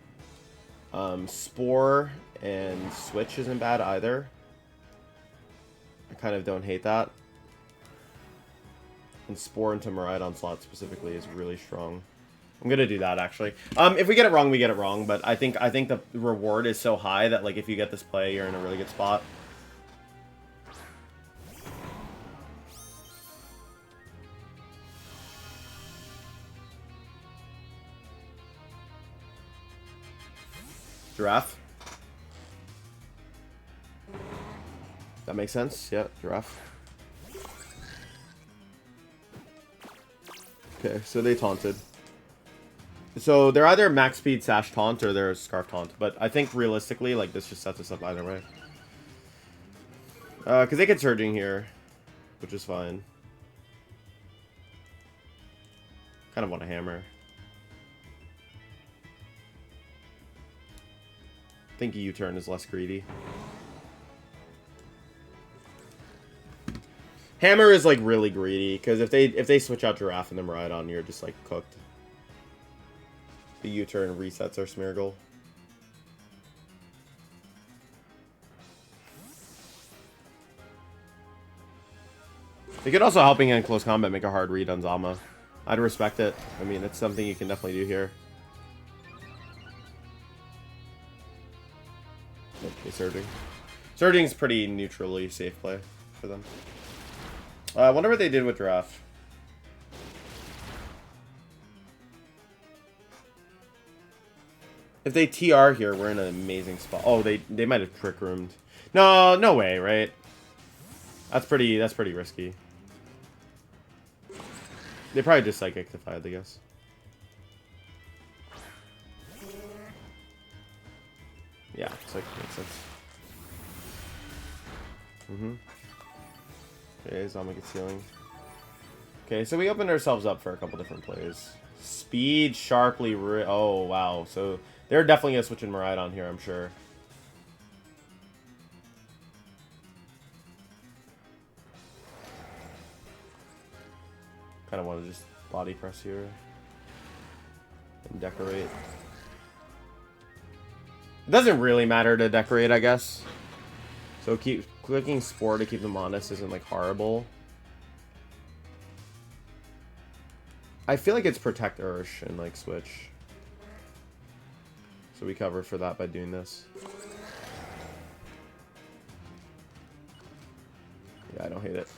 Speaker 1: Spore and Switch isn't bad either. I kind of don't hate that. And Spore into Miraidon slot specifically is really strong. I'm gonna do that actually. If we get it wrong, we get it wrong. But I think the reward is so high that like if you get this play, you're in a really good spot. Giraffe. That makes sense. Yeah, Giraffe. Okay, so they taunted. So they're either max speed sash taunt or they're scarf taunt. But I think realistically, like this just sets us up either way. Because they get surging here, which is fine. Kind of want a hammer. I think U-turn is less greedy. Hammer is like really greedy because if they switch out Giraffe and then Miraidon, you're just like cooked. The U-turn resets our Smeargle. It could also, helping in close combat, make a hard read on Zama. I'd respect it. I mean, it's something you can definitely do here. Okay, Surging. Surging's pretty neutrally safe play for them. I wonder what they did with Giraffe. If they TR here, we're in an amazing spot. Oh, they might have Trick Roomed. No, no way, right? That's pretty risky. They probably just Psychic Defied, I guess. Yeah, Psychic makes sense. Okay, Zama gets healing. Okay, so we opened ourselves up for a couple different plays. Speed sharply. Oh, wow. So they're definitely going to switch in Miraidon here, I'm sure. Kind of want to just body press here. And decorate. It doesn't really matter to decorate, I guess. So keep clicking Spore to keep them honest isn't like horrible. I feel like it's Protect Ursh and like switch. So we cover for that by doing this. Yeah, I don't hate it.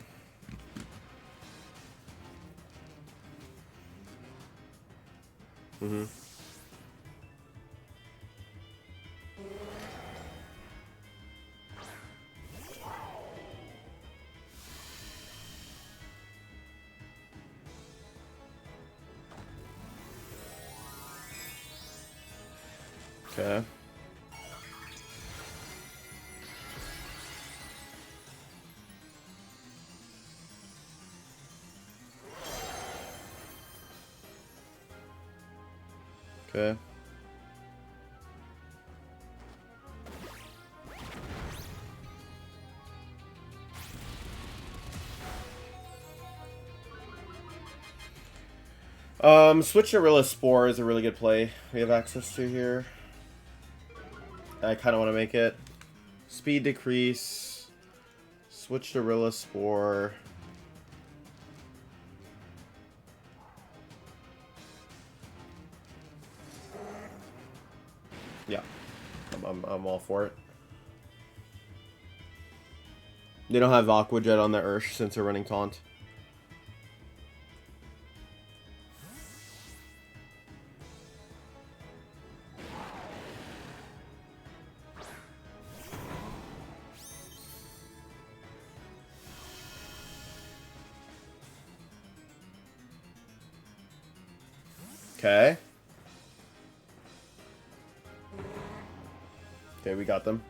Speaker 1: Okay. Okay. Switch to Rilla Spore is a really good play we have access to here. I kind of want to make it. Speed decrease. Switch to Rilla Spore. Yeah. I'm all for it. They don't have Aqua Jet on the Ursh since they're running Taunt. Okay. Okay, we got them.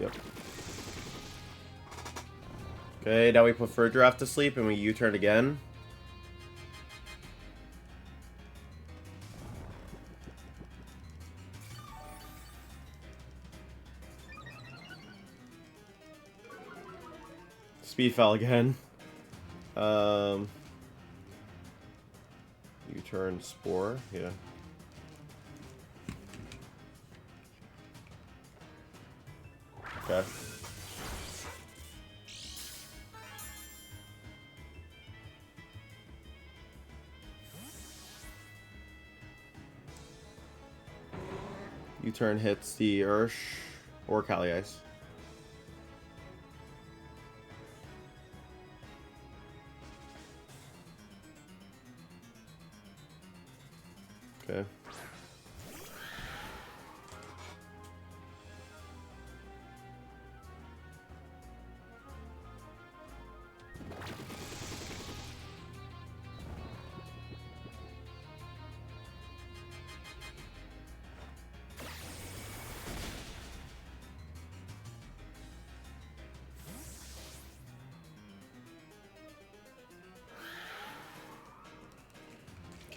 Speaker 1: Yep. Okay, now we put Farigiraf to sleep and we U-turn again. Speed fell again. U-turn Spore, yeah. Okay. U-turn hits the Ursh or Kali Ice. Okay.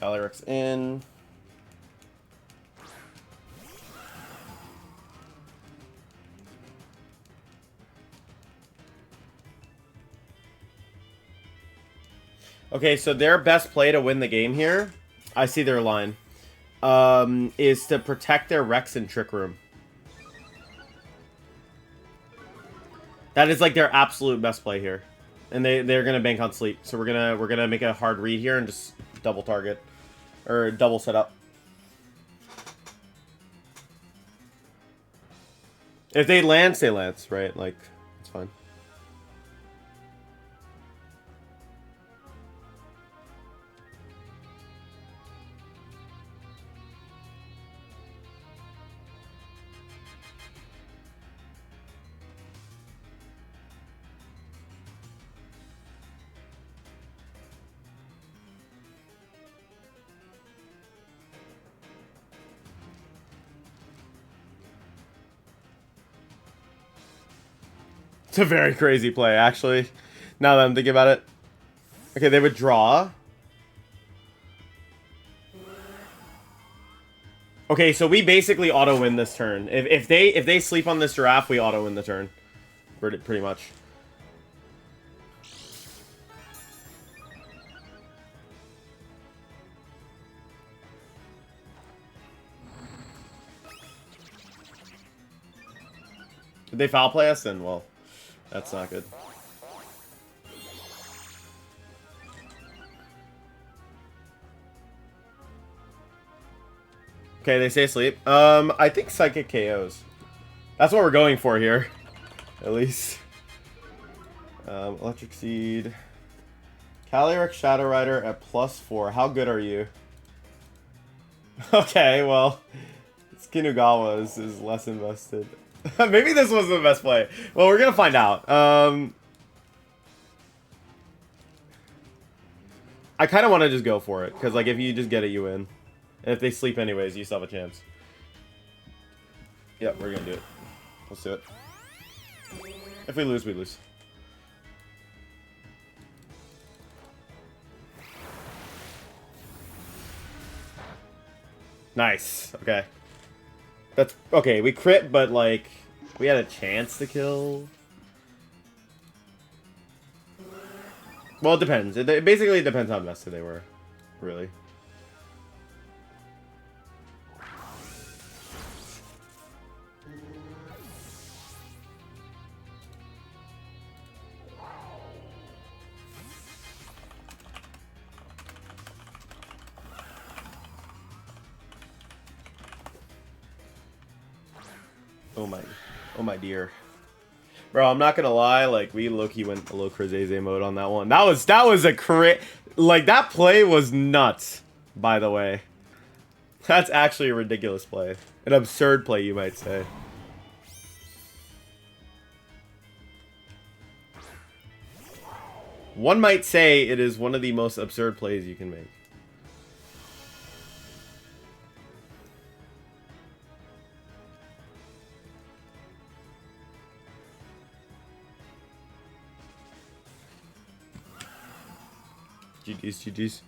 Speaker 1: Calyrex in. Okay, so their best play to win the game here, I see their line, is to protect their Rex and Trick Room. That is like their absolute best play here. And they're gonna bank on sleep. So we're gonna make a hard read here and just double target. Or double set up. If they Lance, they Lance, right? Like, it's fine. It's a very crazy play, actually. Now that I'm thinking about it. Okay, they would draw. Okay, so we basically auto-win this turn. If they sleep on this giraffe, we auto-win the turn. Pretty much. Did they foul play us? Then, well, that's not good. Okay, they stay asleep. I think Psychic KOs. That's what we're going for here. At least. Electric Seed. Calyrex Shadow Rider at +4. How good are you? Okay, well. Kinugawa is less invested. Maybe this was the best play. Well, we're gonna find out. I kind of want to just go for it. Because, like, if you just get it, you win. And if they sleep anyways, you still have a chance. Yep, we're gonna do it. Let's do it. If we lose, we lose. Nice. Okay. That's okay. We crit, but like we had a chance to kill. Well, it depends. It basically depends how invested they were, really. Oh my dear. Bro, I'm not gonna lie, like, we low-key went a little Crazeze mode on that one. That was a like, that play was nuts, by the way. That's actually a ridiculous play. An absurd play, you might say. One might say it is one of the most absurd plays you can make. GG's, GG's.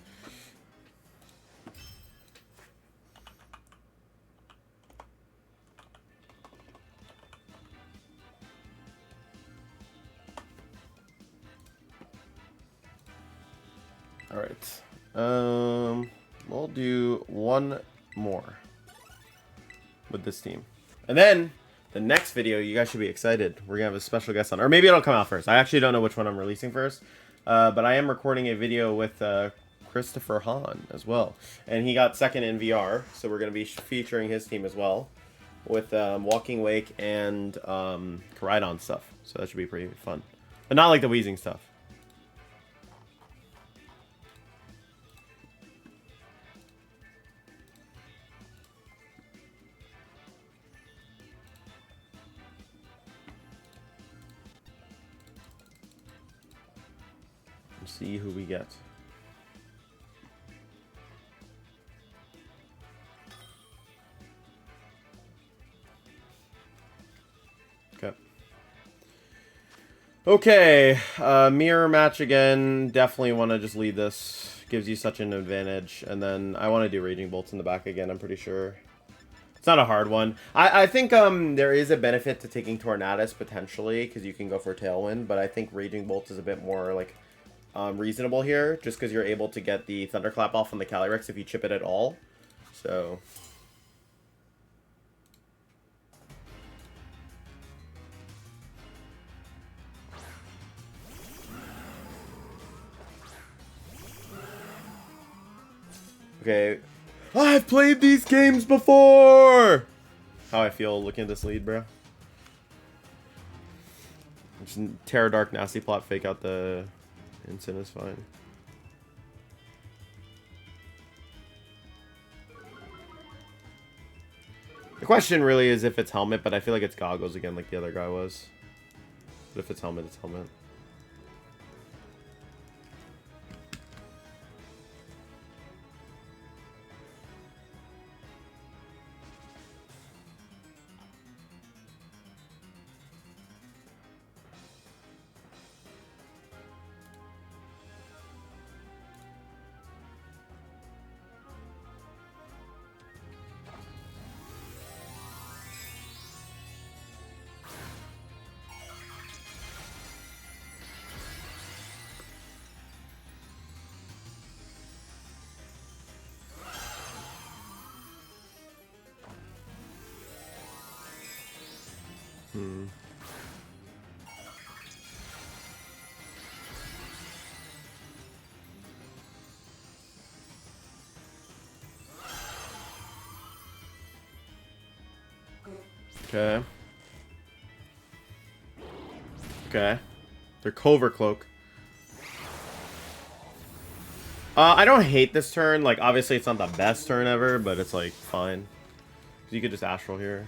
Speaker 1: All right. We'll do one more with this team. And then the next video, you guys should be excited. We're gonna have a special guest on, or maybe it'll come out first. I actually don't know which one I'm releasing first, but I am recording a video with Christopher Hahn as well, and he got second in VR, so we're gonna be featuring his team as well with Walking Wake and Groudon stuff. So that should be pretty fun, but not like the wheezing stuff. See who we get. Okay, mirror match again. Definitely want to just lead this. Gives you such an advantage. And then I want to do Raging Bolts in the back again, I'm pretty sure. It's not a hard one. I think there is a benefit to taking Tornadus potentially, because you can go for a Tailwind, but I think Raging Bolts is a bit more like reasonable here, just because you're able to get the Thunderclap off on the Calyrex if you chip it at all. So okay. I've played these games before! How I feel looking at this lead, bro. Just Terra Dark Nasty Plot, fake out the Instant is fine. The question really is if it's Helmet, but I feel like it's Goggles again like the other guy was. But if it's Helmet, it's Helmet. Okay. Okay. They're Cover Cloak. I don't hate this turn. Like, obviously it's not the best turn ever, but it's, like, fine. You could just Astral here.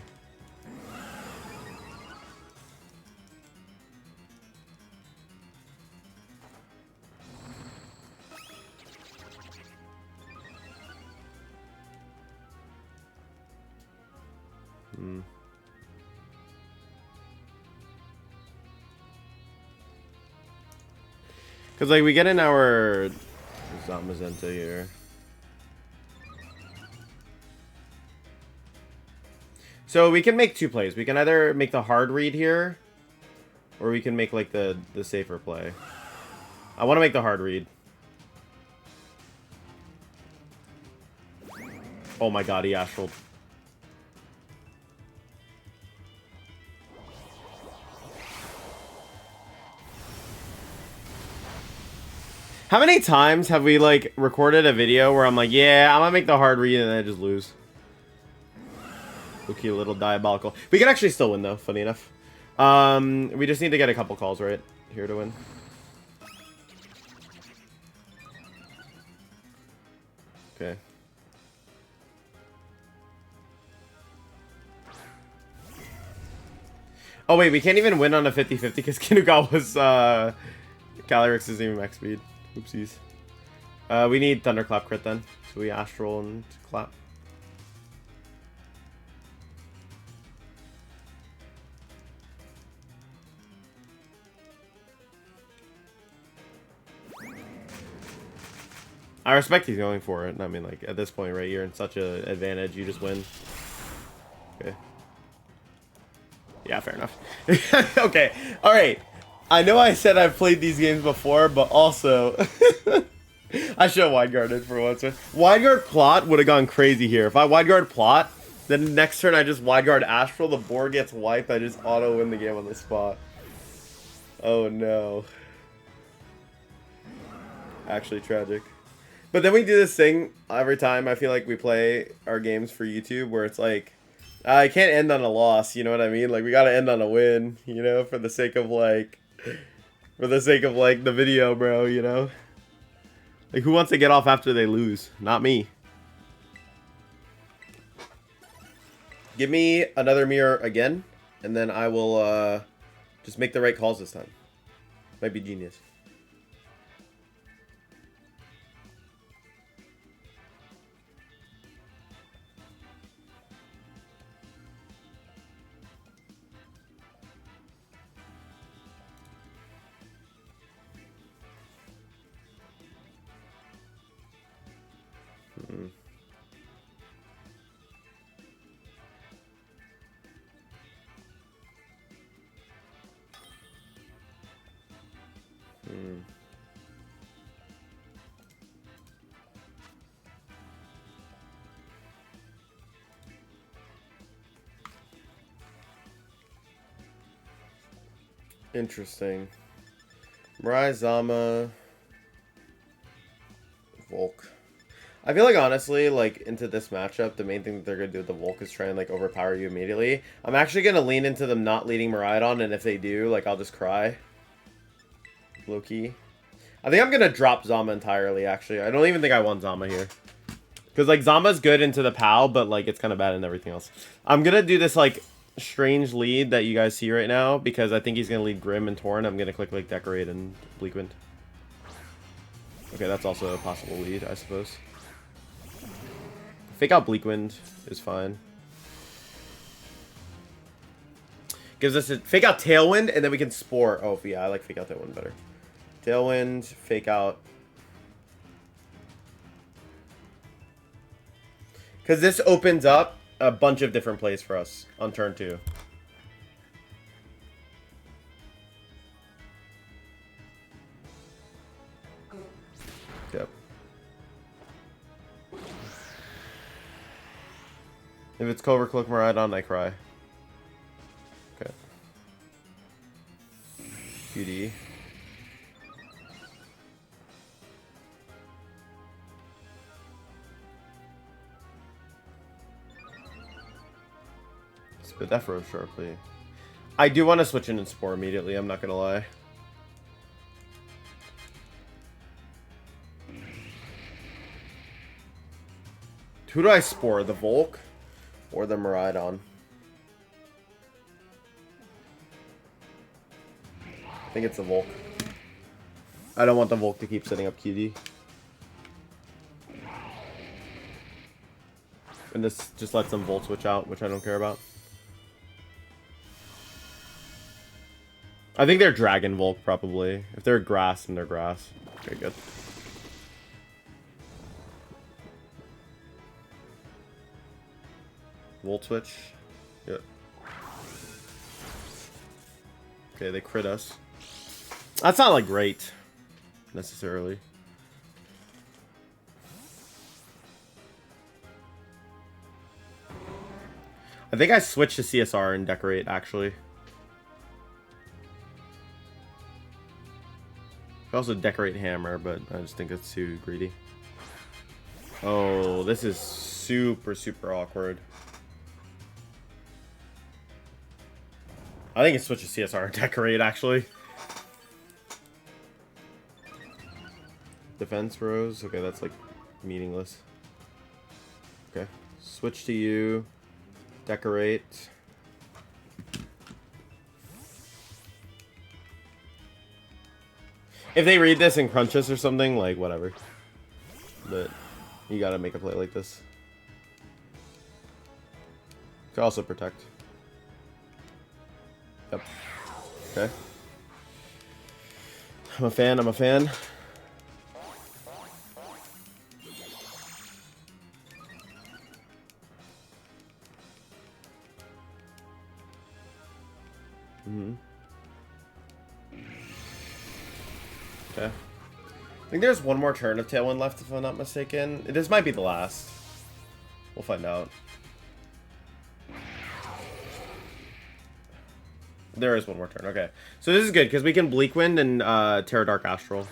Speaker 1: Because, like, we get in our Zamazenta here. So we can make two plays. We can either make the hard read here, or we can make, like, the safer play. I want to make the hard read. Oh my god, he Astraled. How many times have we, like, recorded a video where I'm like, yeah, I'm gonna make the hard read and then I just lose? Okay, a little diabolical. We can actually still win, though, funny enough. We just need to get a couple calls right here to win. Okay. Oh, wait, we can't even win on a 50-50 because Kinugawa's, Calyrex isn't even max speed. Oopsies. We need Thunderclap crit then. So we Astral and Clap. I respect he's going for it. I mean, like, at this point, right, you're in such an advantage. You just win. Okay. Yeah, fair enough. Okay. All right. I know I said I've played these games before, but also... I should have wide guarded for once. Wide guard plot would have gone crazy here. If I wide guard plot, then next turn I just wide guard Astral, the board gets wiped, I just auto win the game on the spot. Oh no. Actually tragic. But then we do this thing every time I feel like we play our games for YouTube where it's like, I can't end on a loss, you know what I mean? Like, we gotta end on a win, you know, for the sake of like the video, bro, you know? Like, who wants to get off after they lose? Not me. Give me another mirror again, and then I will just make the right calls this time. Might be genius. Interesting. Mirai, Zama, Volk. I feel like, honestly, like, into this matchup, the main thing that they're going to do with the Volk is try and, like, overpower you immediately. I'm actually going to lean into them not leading Miraidon, and if they do, like, I'll just cry. Low-key. I think I'm going to drop Zama entirely, actually. I don't even think I want Zama here. Because, like, Zama's good into the POW, but, like, it's kind of bad in everything else. I'm going to do this, like, strange lead that you guys see right now, because I think he's going to lead Grim and Torn. I'm going to click, like, Decorate and Bleakwind. Okay, that's also a possible lead, I suppose. Fake out Bleakwind is fine. Gives us a fake out Tailwind, and then we can Spore. Oh, yeah, I like fake out Tailwind better. Tailwind, fake out. Because this opens up a bunch of different plays for us on turn 2. Yep. If it's Cobra Cloak Miraidon, I cry. Okay. QD. Spit that for sharply. I do want to switch in and Spore immediately, I'm not going to lie. Who do I Spore? The Volk or the Miraidon? I think it's the Volk. I don't want the Volk to keep setting up QD. And this just lets them Volt switch out, which I don't care about. I think they're Dragon Volk, probably. If they're Grass, then they're Grass. Okay, good. Volt switch. Yep. Okay, they crit us. That's not, like, great. Necessarily. I think I switched to CSR and Decorate, actually. I could also Decorate Hammer, but I just think it's too greedy. Oh, this is super, super awkward. I think it's switch to CSR and Decorate, actually. Defense Rose. Okay, that's, like, meaningless. Okay. Switch to you. Decorate. If they read this and crunch us or something, like, whatever. But you gotta make a play like this. Could also protect. Yep. Okay. I'm a fan, I'm a fan. Mm-hmm. Okay. I think there's one more turn of Tailwind left, if I'm not mistaken. This might be the last. We'll find out. There is one more turn. Okay. So this is good, because we can Bleak Wind and Terra Dark Astral.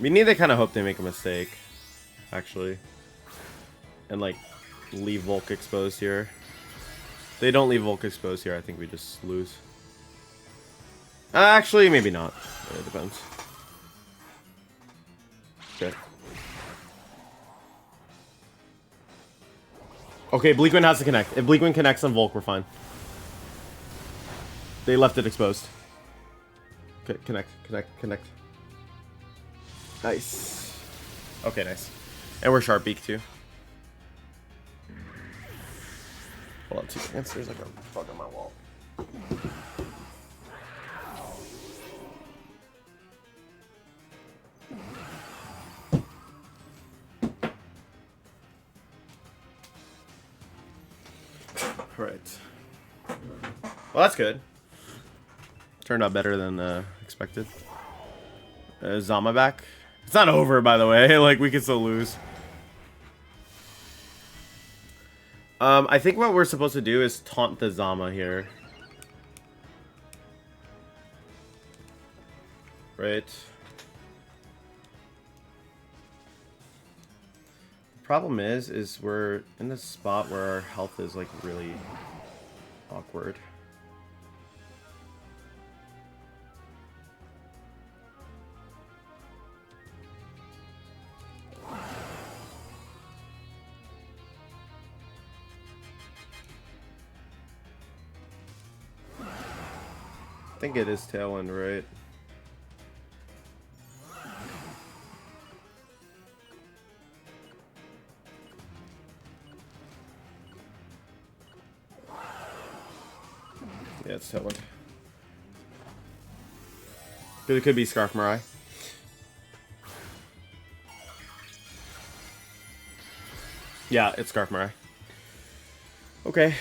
Speaker 1: We need to kind of hope they make a mistake, actually. And, like, leave Volk exposed here. If they don't leave Volk exposed here, I think we just lose. Actually, maybe not. It depends. Okay. Okay, Bleakwind has to connect. If Bleakwind connects on Volk, we're fine. They left it exposed. Okay, connect. Nice. Okay, nice. And we're Sharp Beak too. Hold on 2 seconds. There's like a bug on my wall. Right. Well, that's good. Turned out better than expected. Zama back. It's not over, by the way. Like, we could still lose. I think what we're supposed to do is taunt the Zama here. Right. The problem is we're in this spot where our health is, like, really awkward. I think it is Tailwind, right? Yeah, it's Tailwind. But it could be Scarf Mirai. Yeah, it's Scarf Mirai. Okay.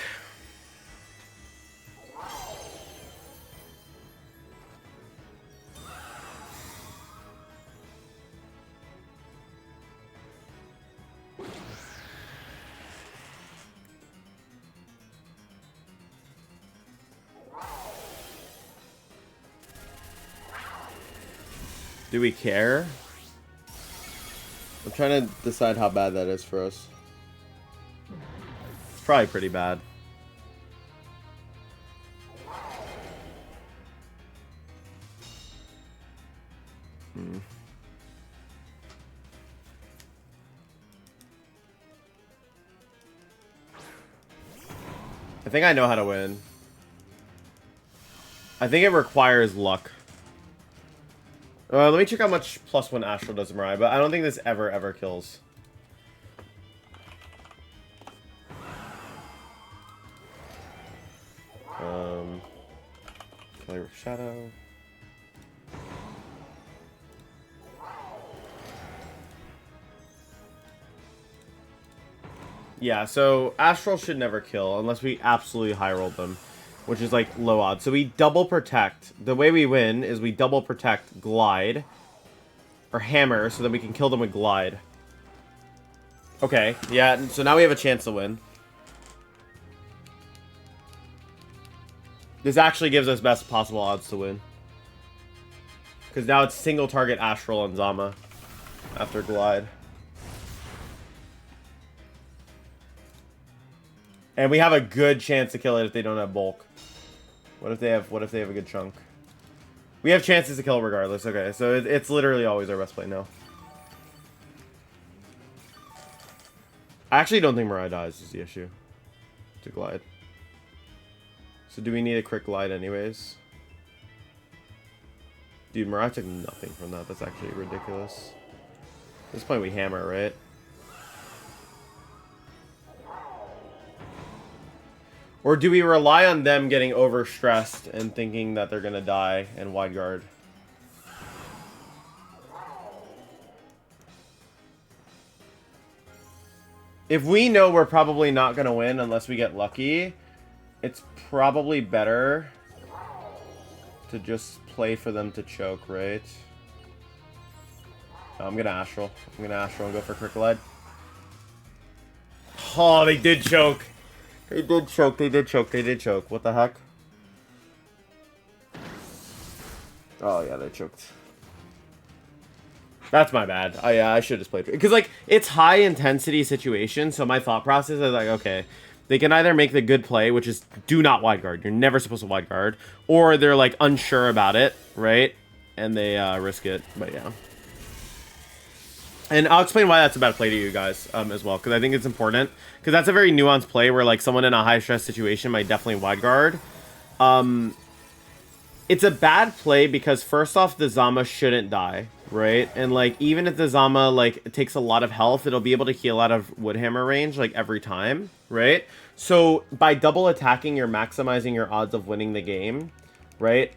Speaker 1: Do we care? I'm trying to decide how bad that is for us. It's probably pretty bad. I think I know how to win. I think it requires luck. Let me check how much +1 Astral does to Mirai, but I don't think this ever kills. Color Shadow. Yeah, so Astral should never kill unless we absolutely high roll them, which is like low odds. So we double protect. The way we win is we double protect Glide or Hammer so that we can kill them with Glide. Okay, yeah, so now we have a chance to win. This actually gives us best possible odds to win. Because now it's single target Astral and Zama after Glide. And we have a good chance to kill it if they don't have bulk. What if they have a good chunk? We have chances to kill it regardless. Okay, so it's literally always our best play now. I actually don't think Mirai dies is the issue. To Glide. So do we need a quick Glide anyways? Dude, Mirai took nothing from that. That's actually ridiculous. At this point we Hammer, right? Or do we rely on them getting overstressed and thinking that they're going to die and wide guard? If we know we're probably not going to win unless we get lucky, it's probably better to just play for them to choke, right? I'm going to Astral. I'm going to Astral and go for Cricklide. Oh, they did choke. They did choke. They did choke. They did choke. What the heck? Oh, yeah, they choked. That's my bad. I should have just played. Because, like, it's high-intensity situation, so my thought process is like, okay, they can either make the good play, which is do not wide guard. You're never supposed to wide guard. Or they're, like, unsure about it, right? And they risk it. But, yeah. And I'll explain why that's a bad play to you guys as well, because I think it's important. Because that's a very nuanced play where, like, someone in a high-stress situation might definitely wide guard. It's a bad play because, first off, the Zama shouldn't die, right? And, like, even if the Zama, like, takes a lot of health, it'll be able to heal out of Woodhammer range, like, every time, right? So, by double attacking, you're maximizing your odds of winning the game, right?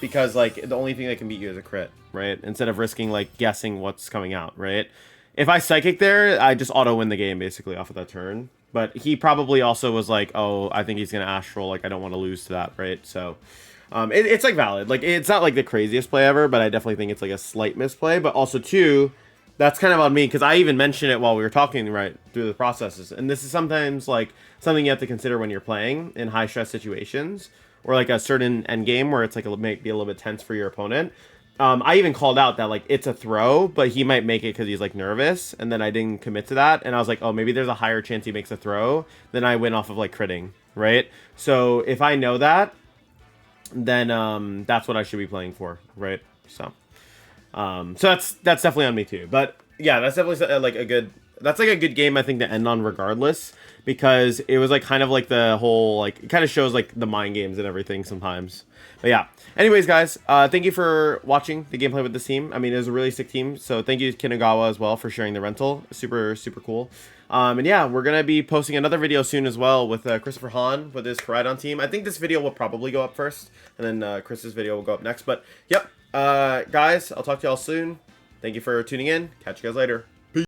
Speaker 1: Because, like, the only thing that can beat you is a crit, right? Instead of risking, like, guessing what's coming out, right? If I Psychic there, I just auto-win the game, basically, off of that turn. But he probably also was like, oh, I think he's going to Astral. Like, I don't want to lose to that, right? So, it's, like, valid. Like, it's not, like, the craziest play ever, but I definitely think it's, like, a slight misplay. But also, too, that's kind of on me, because I even mentioned it while we were talking, right, through the processes. And this is sometimes, like, something you have to consider when you're playing in high-stress situations. Or, like, a certain endgame where it's, like, it might be a little bit tense for your opponent. I even called out that, like, it's a throw, but he might make it because he's, like, nervous, and then I didn't commit to that, and I was like, oh, maybe there's a higher chance he makes a throw, then I win off of, like, critting, right? So, if I know that, then, that's what I should be playing for, right? So that's definitely on me, too, but, yeah, that's definitely, like, a good game, I think, to end on regardless, because it was, like, kind of, like, the whole, like, it kind of shows, like, the mind games and everything sometimes. But yeah, anyways, guys, thank you for watching the gameplay with this team. I mean, it was a really sick team, so thank you to Kinagawa as well for sharing the rental. Super, super cool. And yeah, we're going to be posting another video soon as well with Christopher Hahn with his Miraidon team. I think this video will probably go up first, and then Chris's video will go up next. But, yep, guys, I'll talk to y'all soon. Thank you for tuning in. Catch you guys later.